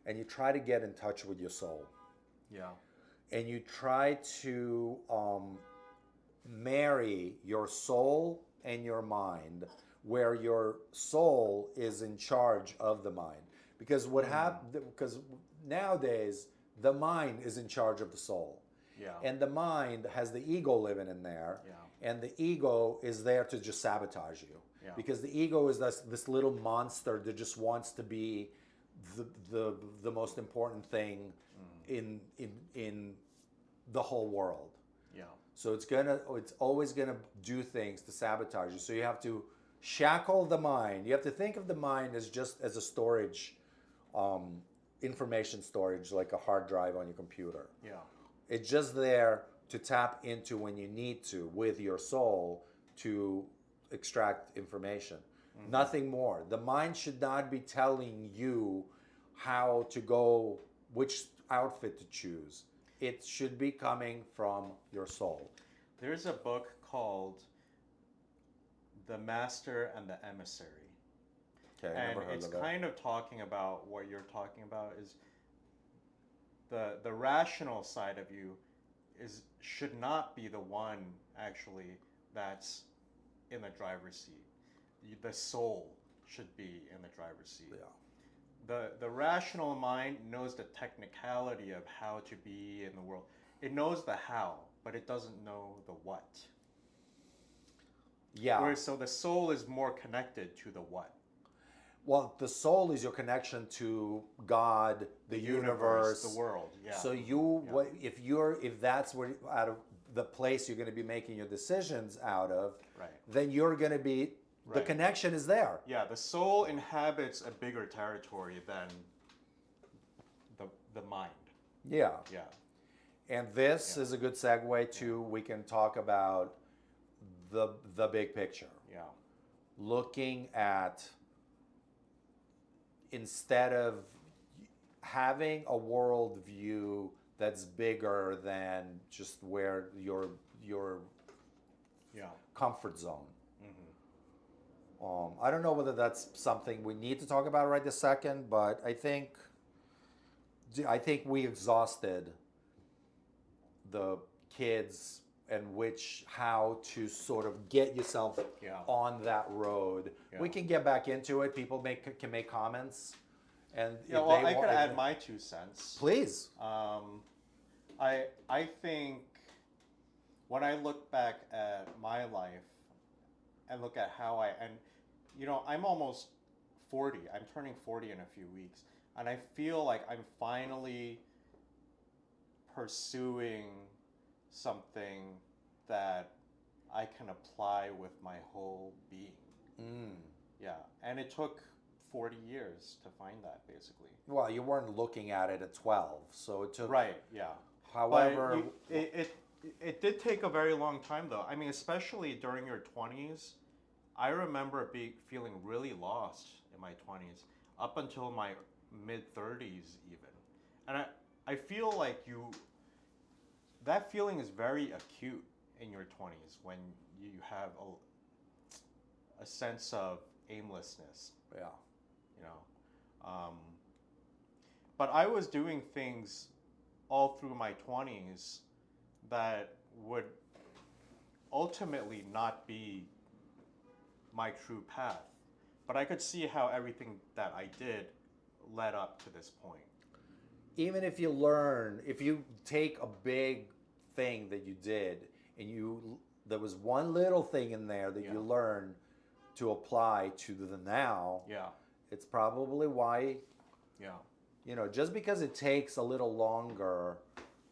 and you try to get in touch with your soul. Yeah. And you try to marry your soul and your mind, where your soul is in charge of the mind. Because because nowadays the mind is in charge of the soul. Yeah. And the mind has the ego living in there. Yeah. And the ego is there to just sabotage you. Yeah. Because the ego is this little monster that just wants to be the most important thing in the whole world. Yeah. So it's always gonna do things to sabotage you. So you have to shackle the mind. You have to think of the mind as just as a storage, information storage, like a hard drive on your computer. Yeah. It's just there to tap into when you need to with your soul to extract information. Nothing more. The mind should not be telling you how to go, which outfit to choose. It should be coming from your soul. There's a book called The Master and the Emissary. Okay, I And never heard it's of that. kind of talking about what you're talking about is the rational side of you should not be the one actually that's in the driver's seat. The soul should be in the driver's seat. Yeah. The rational mind knows the technicality of how to be in the world. It knows the how, but it doesn't know the what. Yeah. Whereas so the soul is more connected to the what. Well, the soul is your connection to God, the universe, the world. Yeah. So if that's where out of the place you're going to be making your decisions out of, Right. then you're going to be the Right. connection is there. Yeah, the soul inhabits a bigger territory than the mind. Yeah. Yeah. And this is a good segue to we can talk about the big picture. Yeah. Looking at, instead of having a world view that's bigger than just where your Yeah. comfort zone. I don't know whether that's something we need to talk about right this second, but I think we exhausted the kids and how to sort of get yourself on that road. Yeah. We can get back into it. People can make comments, and Yeah. Well, I could add my 2 cents. Please. I think when I look back at my life and look at how I'm almost 40. I'm turning 40 in a few weeks. And I feel like I'm finally pursuing something that I can apply with my whole being. Mm. Yeah. And it took 40 years to find that, basically. Well, you weren't looking at it at 12, so it took. Right, yeah. However, It did take a very long time, though. I mean, especially during your 20s. I remember feeling really lost in my 20s, up until my mid 30s, even. And I feel like that feeling is very acute in your 20s when you have a sense of aimlessness, yeah. you know. But I was doing things all through my 20s that would ultimately not be my true path. But I could see how everything that I did led up to this point. Even if you take a big thing that you did and there was one little thing in there that you learned to apply to the now, Yeah. it's probably why, Yeah. just because it takes a little longer,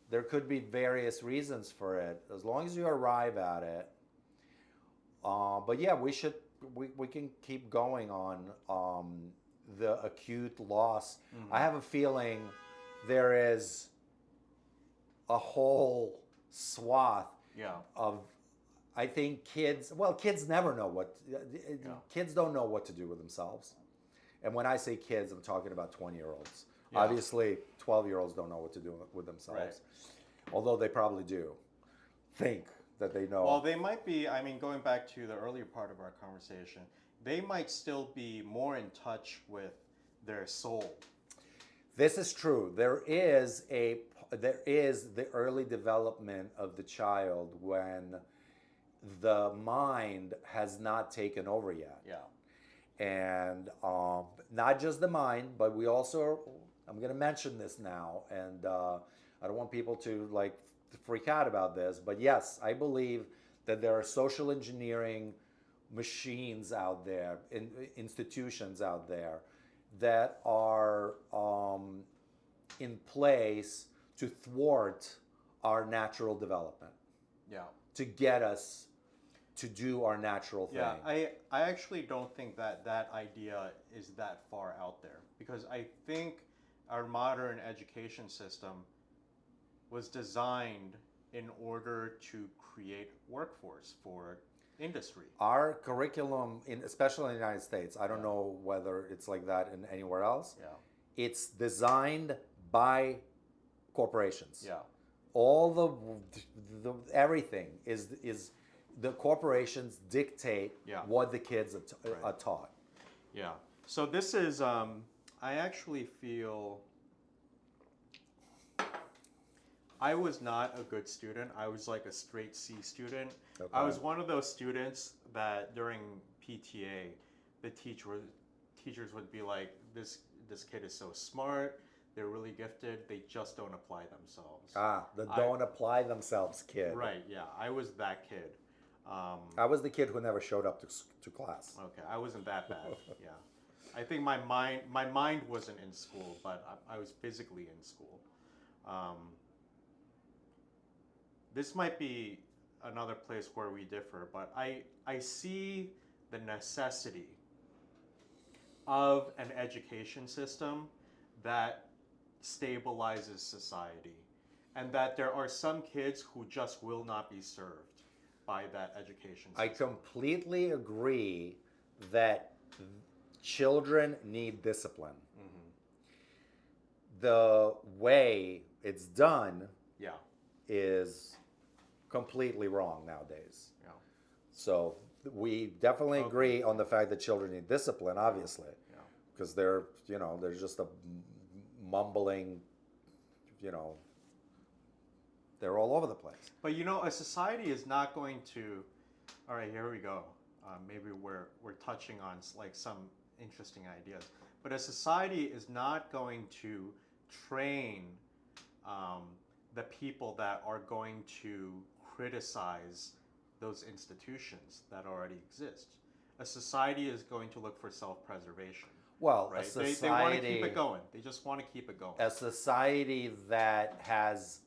there could be various reasons for it, as long as you arrive at it. But yeah, we can keep going on the acute loss. Mm-hmm. I have a feeling there is a whole swath of, I think kids never know kids don't know what to do with themselves. And when I say kids, I'm talking about 20-year-olds. Yeah. Obviously, 12-year-olds don't know what to do with themselves. Right. Although they probably do think that they know. Well, they might be, I mean, going back to the earlier part of our conversation, they might still be more in touch with their soul. This is true. There is the early development of the child when the mind has not taken over yet. Yeah. And not just the mind, but we also, I'm going to mention this now, and I don't want people to freak out about this, but yes, I believe that there are social engineering machines out there, institutions out there that are in place to thwart our natural development. Yeah. To get us to do our natural thing. Yeah, I actually don't think that idea is that far out there, because I think our modern education system was designed in order to create workforce for industry. Our curriculum, especially in the United States, I don't know whether it's like that in anywhere else. Yeah. It's designed by corporations. Yeah. All the everything is the corporations dictate what the kids are taught. Yeah. So this is I actually feel I was not a good student. I was like a straight C student. Okay. I was one of those students that during PTA, the teachers would be like, this kid is so smart, they're really gifted, they just don't apply themselves. Don't apply themselves kid. Right, yeah. I was that kid. I was the kid who never showed up to class. Okay, I wasn't that bad. Yeah. I think my mind wasn't in school, but I was physically in school. This might be another place where we differ, but I see the necessity of an education system that stabilizes society, and that there are some kids who just will not be served by that education system. I completely agree that children need discipline. Mm-hmm. The way it's done Yeah. is completely wrong nowadays. Yeah. So we definitely agree on the fact that children need discipline, obviously, because they're just a mumbling, they're all over the place. But a society is not going to. All right, here we go. Maybe we're touching on some interesting ideas. But a society is not going to train the people that are going to criticize those institutions that already exist. a society is going to look for self-preservation, Well, right? They want to keep it going. They just want to keep it going. a society that has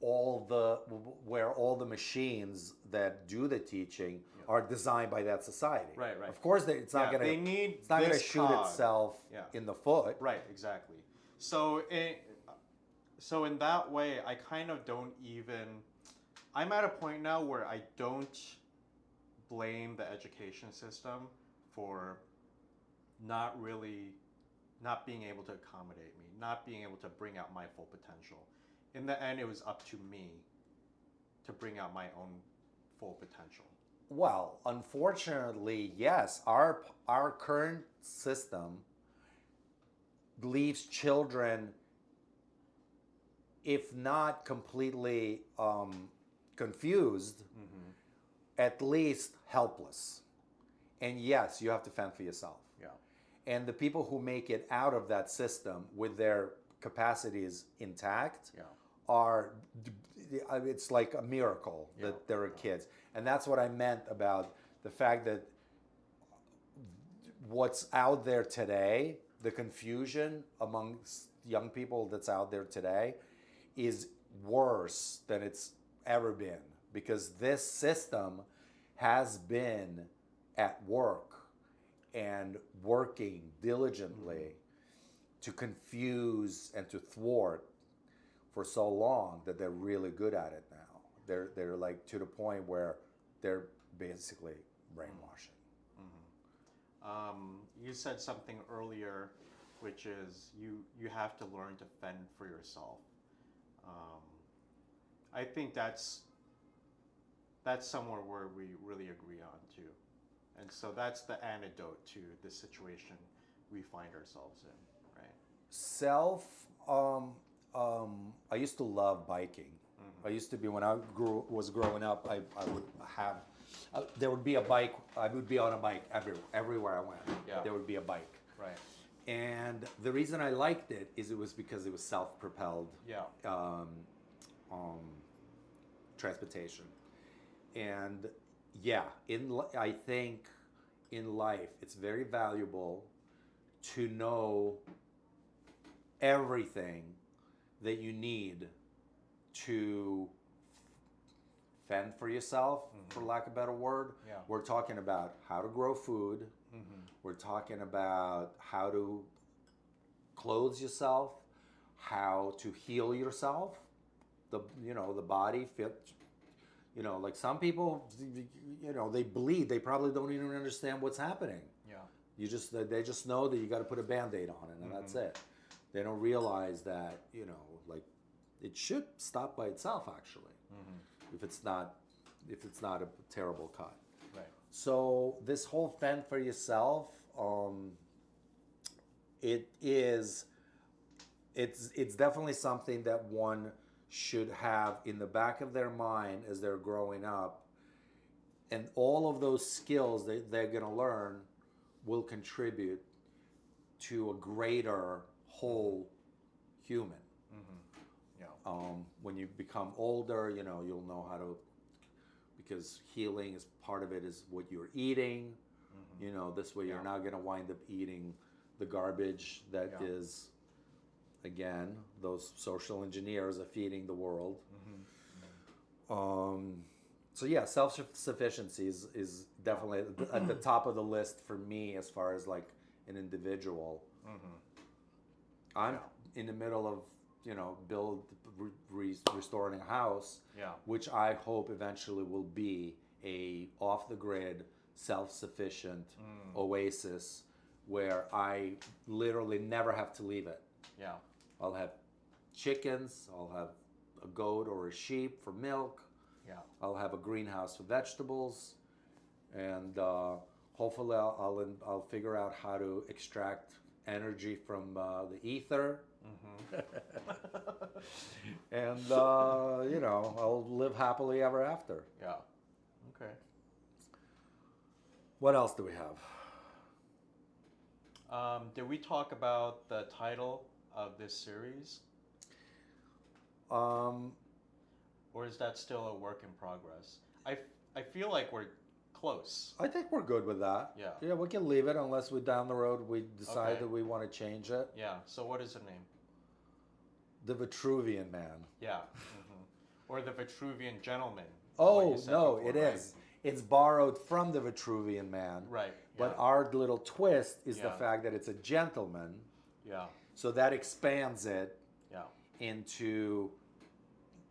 where all the machines that do the teaching are designed by that society. Right, right. Of course, it's not going to. They need. It's not going to this shoot cog. itself in the foot. Right, exactly. So in that way, I kind of don't even. I'm at a point now where I don't blame the education system for not being able to accommodate me, not being able to bring out my full potential. In the end, it was up to me to bring out my own full potential. Well, unfortunately, yes, our current system leaves children, if not completely confused, at least helpless. And yes, you have to fend for yourself. Yeah. And the people who make it out of that system with their capacities intact are, it's like a miracle that there are kids. And that's what I meant about the fact that what's out there today, the confusion amongst young people that's out there today is worse than it's ever been, because this system has been at work and working diligently to confuse and to thwart for so long that they're really good at it now. They're like to the point where they're basically brainwashing. You said something earlier, which is you have to learn to fend for yourself. I think that's somewhere where we really agree on too, and so that's the antidote to the situation we find ourselves in, right? I used to love biking. I used to be, when I was growing up, I would have, there would be a bike, I would be on a bike everywhere I went. Yeah. There would be a bike. Right. And the reason I liked it is it was because it was self-propelled transportation. And yeah, I think in life it's very valuable to know everything that you need to fend for yourself, for lack of a better word. Yeah. We're talking about how to grow food. We're talking about how to clothe yourself, how to heal yourself. The body fit. Like some people, they bleed. They probably don't even understand what's happening. Yeah. They just know that you got to put a Band-Aid on it, and that's it. They don't realize that, like, it should stop by itself, actually, if it's not a terrible cut. Right. So this whole fend for yourself, it's definitely something that one should have in the back of their mind as they're growing up, and all of those skills that they're going to learn will contribute to a greater whole human. Yeah. When you become older, you'll know how to, because healing is part of it is what you're eating. This way you're not going to wind up eating the garbage that is, again, those social engineers are feeding the world. So yeah, self-sufficiency is definitely at the top of the list for me as far as like an individual. I'm in the middle of, restoring a house, which I hope eventually will be a off-the-grid, self-sufficient oasis where I literally never have to leave it. Yeah. I'll have chickens, I'll have a goat or a sheep for milk. Yeah. I'll have a greenhouse for vegetables, and hopefully I'll figure out how to extract energy from the ether. And I'll live happily ever after. Yeah. Okay. What else do we have? Did we talk about the title of this series? Or is that still a work in progress? I feel like we're close. I think we're good with that. Yeah. Yeah, we can leave it unless we down the road we decide Okay. that we want to change it. Yeah. So what is the name? The Vitruvian Man. Yeah. Or the Vitruvian Gentleman. what you Oh, said no, before, it right? is. It's borrowed from the Vitruvian Man. Right. But yeah. our little twist is the Yeah. fact that it's a gentleman. Yeah. So that expands it Yeah. into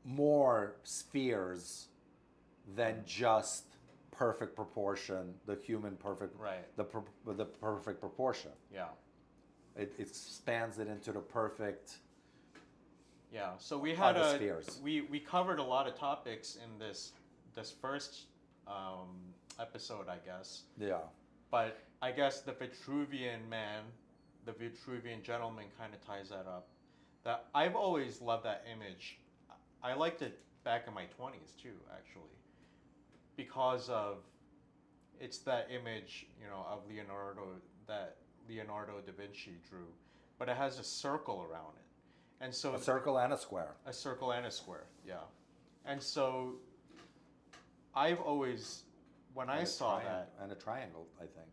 more spheres than just perfect proportion, the human perfect, Right. the perfect proportion. Yeah. It expands it into the perfect. Yeah. So we had Other spheres. we covered a lot of topics in this first episode, I guess. Yeah. But I guess the Vitruvian Man, the Vitruvian Gentleman, kind of ties that up. That I've always loved that image. I liked it back in my 20s too, actually, because of it's that image, of Leonardo that Leonardo da Vinci drew, but it has a circle around it, and so A circle and a square. a circle and a square, yeah, and so I've always when I And a saw triangle- that. and a triangle, I think.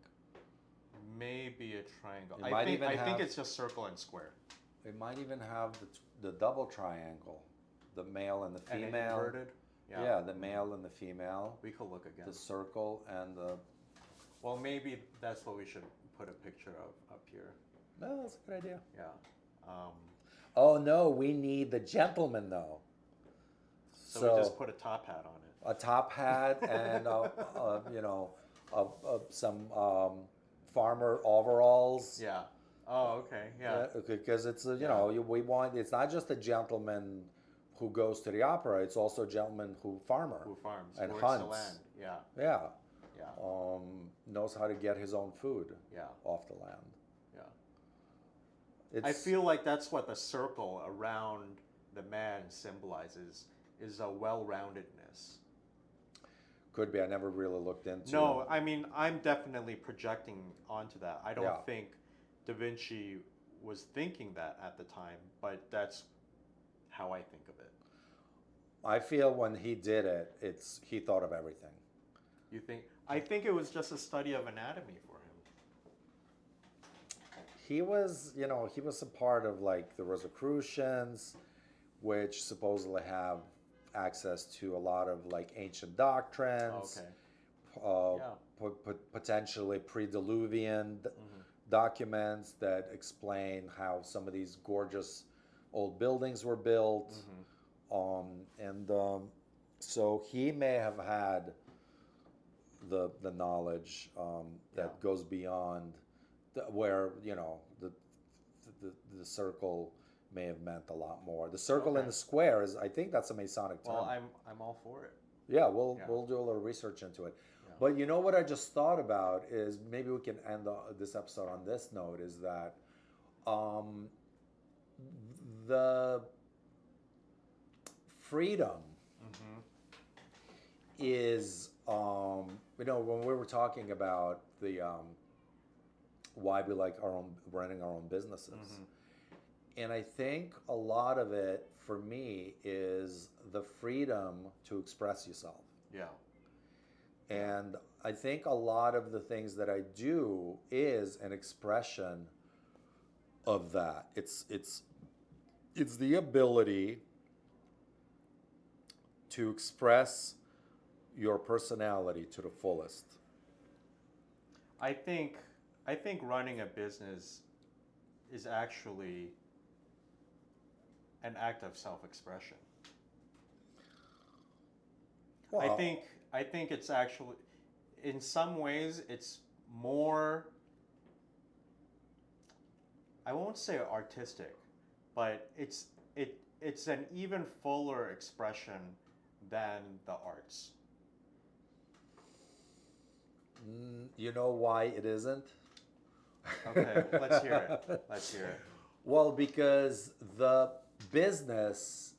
Maybe a triangle. It I might think even I think have- it's just circle and square. It might even have the double triangle, the male and the And it female. inverted. Yeah, the male and the female, We could look again. the circle and the. Well, maybe that's what we should put a picture of up here. No, that's a good idea. Yeah. Oh no, we need the gentleman though. So we just put a top hat on it. a top hat and some farmer overalls. Yeah. Oh, okay. Yeah. Because it's we want it's not just a gentleman who goes to the opera; it's also a gentleman who farmer Who farms and works hunts. the land. Yeah. Yeah, Yeah. knows how to get his own food Yeah. off the land. Yeah. I feel like that's what the circle around the man symbolizes is a well-roundedness. Could be. I never really looked into. No, I mean I'm definitely projecting onto that. I don't Yeah. think Da Vinci was thinking that at the time, but that's how I think of it. I feel when he did it, he thought of everything. You think? I think it was just a study of anatomy for him. He was a part of like the Rosicrucians, which supposedly have access to a lot of like ancient doctrines. Okay. Yeah. Potentially pre-Diluvian documents that explain how some of these gorgeous old buildings were built. So he may have had the knowledge that goes beyond where the circle may have meant a lot more. The circle and the square I think that's a Masonic term. Well, I'm all for it. Yeah, we'll do a little research into it. Yeah. But you know what I just thought about is maybe we can end this episode on this note is that the freedom is when we were talking about the why we like running our own businesses. And I think a lot of it for me is the freedom to express yourself. Yeah. And I think a lot of the things that I do is an expression of that. It's the ability to express your personality to the fullest. I think running a business is actually an act of self-expression. Well, I think it's actually, in some ways, it's more, I won't say artistic, but it's an even fuller expression than the arts. You know why it isn't? Okay, let's hear it. Let's hear it. Well, because the business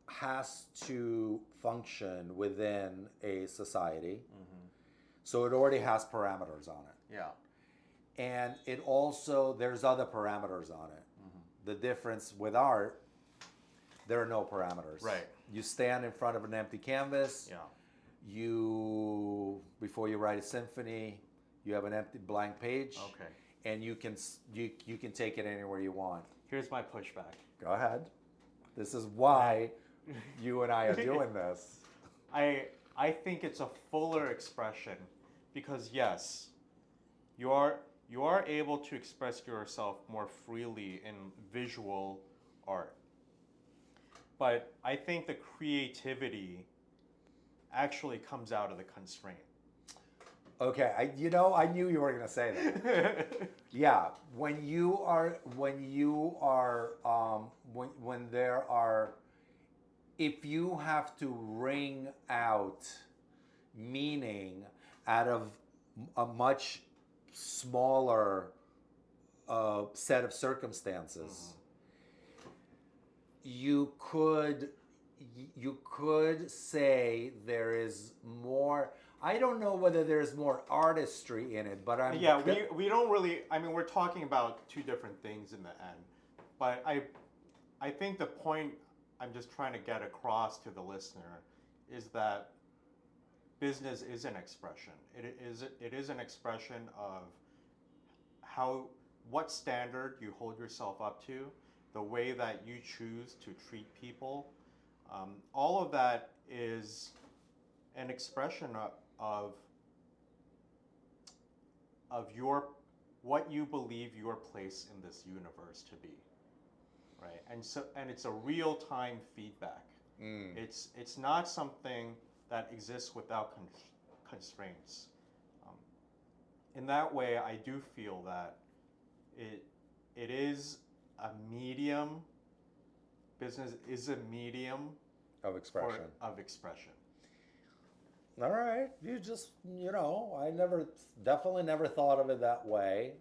has to function within a society. So it already has parameters on it. Yeah. And it also, there's other parameters on it. The difference with art, there are no parameters. Right. You stand in front of an empty canvas. Yeah. before you write a symphony, you have an empty blank page. Okay. And you can take it anywhere you want. Here's my pushback. Go ahead. This is why you and I are doing this. I think it's a fuller expression because yes, you are able to express yourself more freely in visual art. But I think the creativity actually comes out of the constraint. Okay, I knew you were going to say that. Yeah, when if you have to wring out meaning out of a much smaller set of circumstances, you could say there is more. I don't know whether there's more artistry in it, but we don't really. I mean, we're talking about two different things in the end, but I think the point I'm just trying to get across to the listener is that business is an expression. It is an expression of what standard you hold yourself up to, the way that you choose to treat people. All of that is an expression of what you believe your place in this universe to be, right? And it's a real-time feedback. It's not something that exists without constraints. In that way, I do feel that it is a medium. Business is a medium of expression. All right, I definitely never thought of it that way.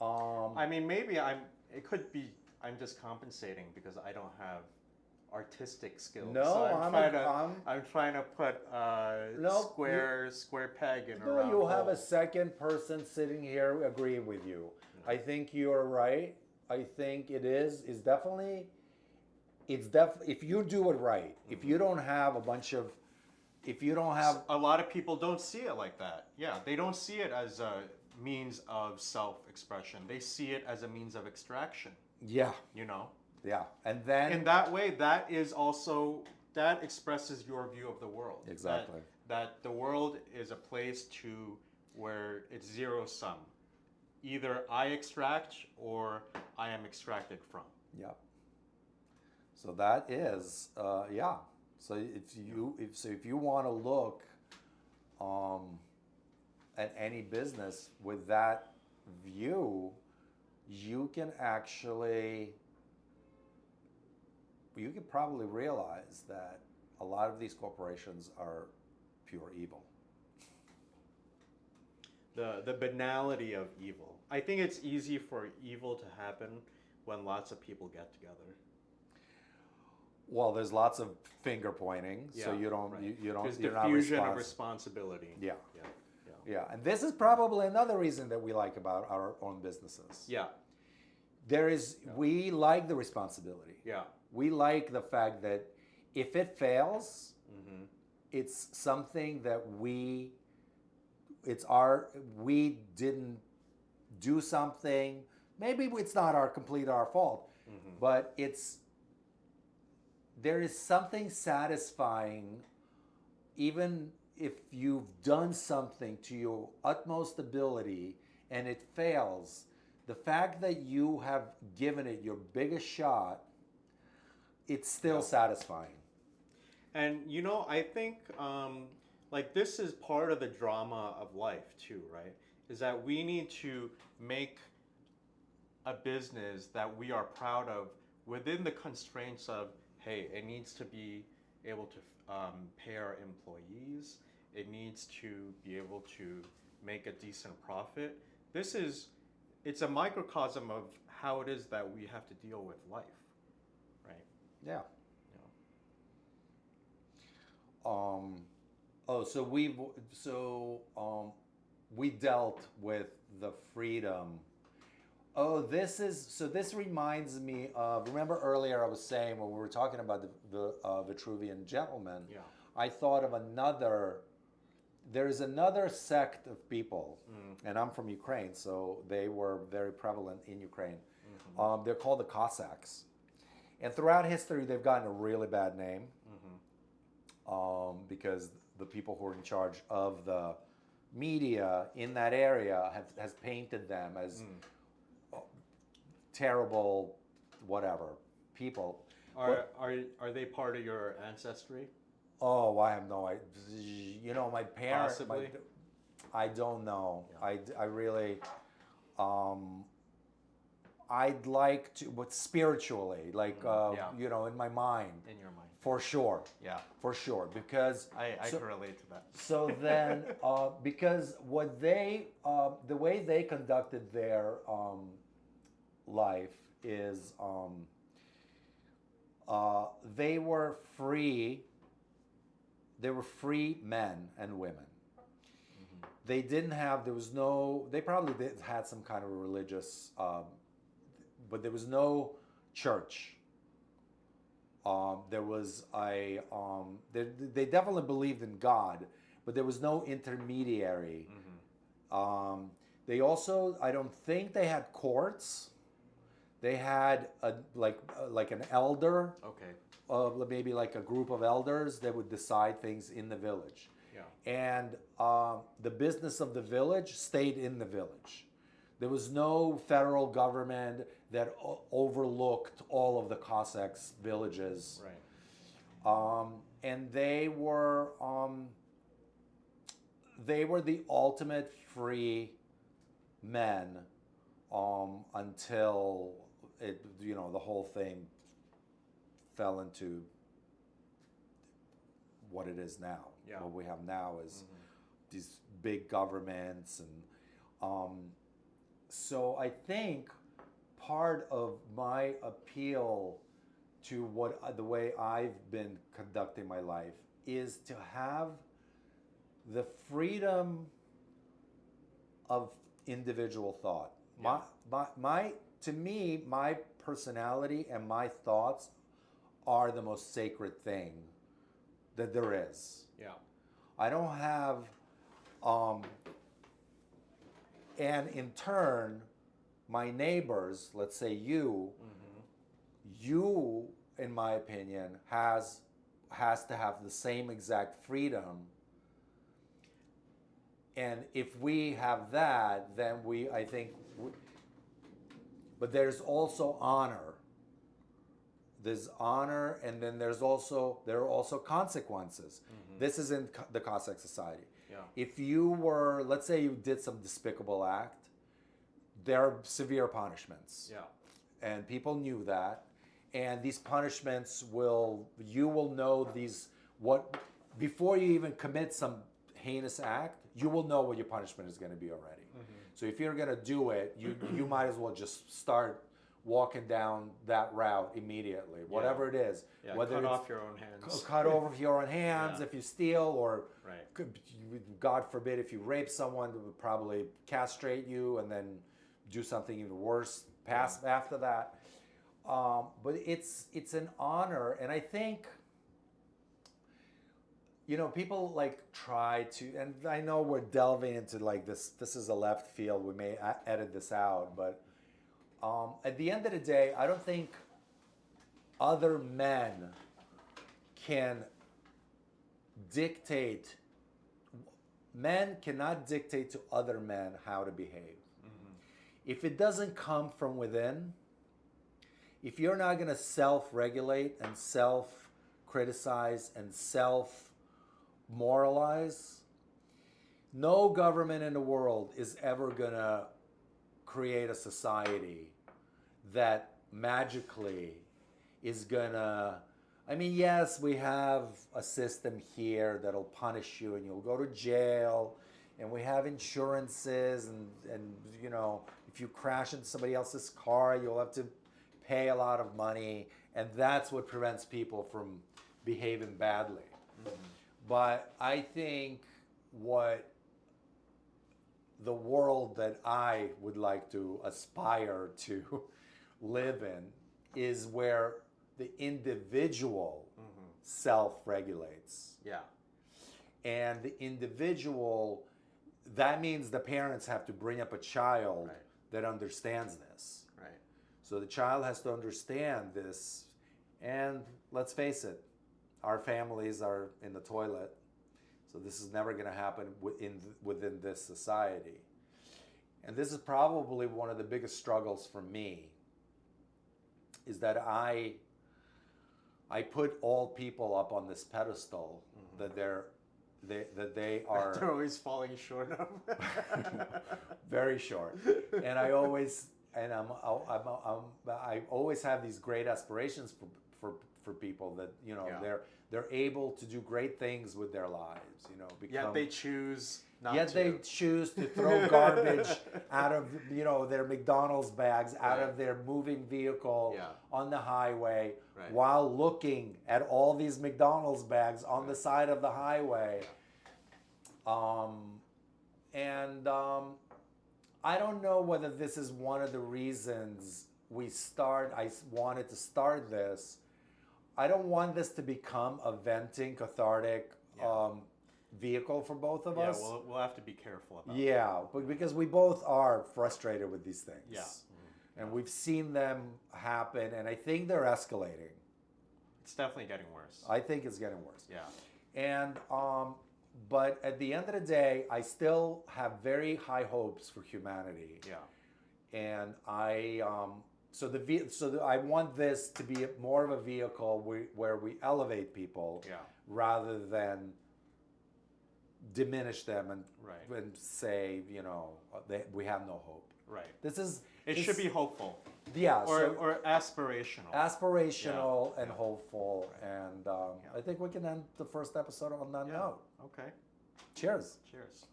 I mean, maybe it could be I'm just compensating because I don't have artistic skills. No, so I'm trying to put square peg in a round you'll hole. have a second person sitting here agreeing with you. I think you're right. I think it's definitely if you do it right, if you don't have a lot of people don't see it like that. Yeah, they don't see it as a means of self-expression. They see it as a means of extraction. Yeah. Yeah, and then in that way, that expresses your view of the world. Exactly. That the world is a place where it's zero sum. Either I extract or I am extracted from. Yeah. So that is yeah. So if you want to look at any business with that view, you can probably realize that a lot of these corporations are pure evil. The banality of evil. I think it's easy for evil to happen when lots of people get together. Well, there's lots of finger pointing, so you don't. Right. You don't. There's you're diffusion not of responsibility. Yeah. And this is probably another reason that we like about our own businesses. Yeah. We like the responsibility. Yeah. We like the fact that if it fails, it's something that we didn't do something. Maybe it's not our fault, but there is something satisfying, even if you've done something to your utmost ability and it fails. The fact that you have given it your biggest shot, it's still satisfying. And I think this is part of the drama of life too, right? Is that we need to make a business that we are proud of within the constraints of, hey, it needs to be able to pay our employees. It needs to be able to make a decent profit. It's a microcosm of how it is that we have to deal with life, right? Yeah. We dealt with the freedom. This reminds me of, remember earlier I was saying when we were talking about the Vitruvian Gentlemen, Yeah. I thought of another. There's another sect of people, and I'm from Ukraine, so they were very prevalent in Ukraine. They're called the Cossacks. And throughout history, they've gotten a really bad name because the people who are in charge of the media in that area has painted them as terrible, whatever, people. Are they part of your ancestry? Oh, I have no idea. You know, my parents. Possibly. I don't know. Yeah. I really. I'd like to, but spiritually, like you know, in my mind. In your mind. For sure. Yeah. For sure, because I can relate to that. so then, because what they, the way they conducted their life is, they were free. They were free men and women. They didn't have. There was no. They probably had some kind of a religious, but there was no church. There was a. They definitely believed in God, but there was no intermediary. They also. I don't think they had courts. They had like an elder. Okay. Maybe like a group of elders that would decide things in the village. Yeah. And the business of the village stayed in the village. There was no federal government that overlooked all of the Cossacks' villages. Right. And they were the ultimate free men until it, you know, the whole thing fell into what it is now. Yeah. What we have now is these big governments, and so I think part of my appeal to the way I've been conducting my life is to have the freedom of individual thought. Yeah. To me, my personality and my thoughts are the most sacred thing that there is. Yeah. I don't have, and in turn, my neighbors, let's say you, in my opinion, has to have the same exact freedom. And if we have that, then but there's also honor. There's honor, and then there are also consequences. This is in the Cossack society. Yeah. If you were, let's say you did some despicable act, there are severe punishments. Yeah. And people knew that. And these punishments you will know before you even commit some heinous act, you will know what your punishment is going to be already. So if you're going to do it, you might as well just start walking down that route immediately, whatever it is. Yeah, whether cut it's off your own hands. cut off your own hands if you steal, or Right. God forbid, if you rape someone, they would probably castrate you and then do something even worse after that. But it's an honor, and I think, you know, people like try to, and I know we're delving into like this is a left field, we may edit this out, but at the end of the day, I don't think other men cannot dictate to other men how to behave. If it doesn't come from within, if you're not going to self-regulate and self-criticize and self-moralize, no government in the world is ever going to create a society that magically is gonna, I mean, yes, we have a system here that'll punish you and you'll go to jail, and we have insurances, and you know, if you crash into somebody else's car, you'll have to pay a lot of money, and that's what prevents people from behaving badly. But I think what the world that I would like to aspire to live in is where the individual self-regulates. Yeah. And the individual, that means the parents have to bring up a child Right. that understands this. Right. So the child has to understand this. And let's face it, our families are in the toilet. So this is never going to happen within this society. And this is probably one of the biggest struggles for me, is that I put all people up on this pedestal that they are They're always falling short of. very short. And I always have these great aspirations for people that, you know, Yeah. they're able to do great things with their lives, you know, Yet they choose not Yet to. they choose to throw garbage out of, you know, their McDonald's bags out Right. of their moving vehicle Yeah. on the highway Right. while looking at all these McDonald's bags on the side of the highway. I don't know whether this is one of the reasons I wanted to start this. I don't want this to become a venting, cathartic vehicle for both of us. Yeah, we'll have to be careful about Yeah, but because we both are frustrated with these things. Yeah. And we've seen them happen, and I think they're escalating. It's definitely getting worse. I think it's getting worse. Yeah. And but at the end of the day, I still have very high hopes for humanity. Yeah. And I I want this to be more of a vehicle where we elevate people Yeah. rather than diminish them and Right. and say, you know, we have no hope. Right. It It should be hopeful. yeah, Or aspirational. aspirational and Yeah. hopeful, and I think we can end the first episode on that note. Okay. Cheers. Cheers.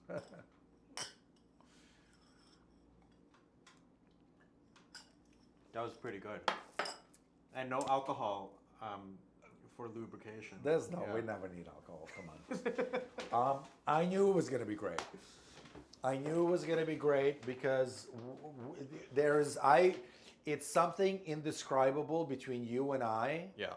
That was pretty good. And no alcohol for lubrication. There's no, Yeah. we never need alcohol. Come on. I knew it was going to be great. I knew it was going to be great because it's something indescribable between you and I. Yeah.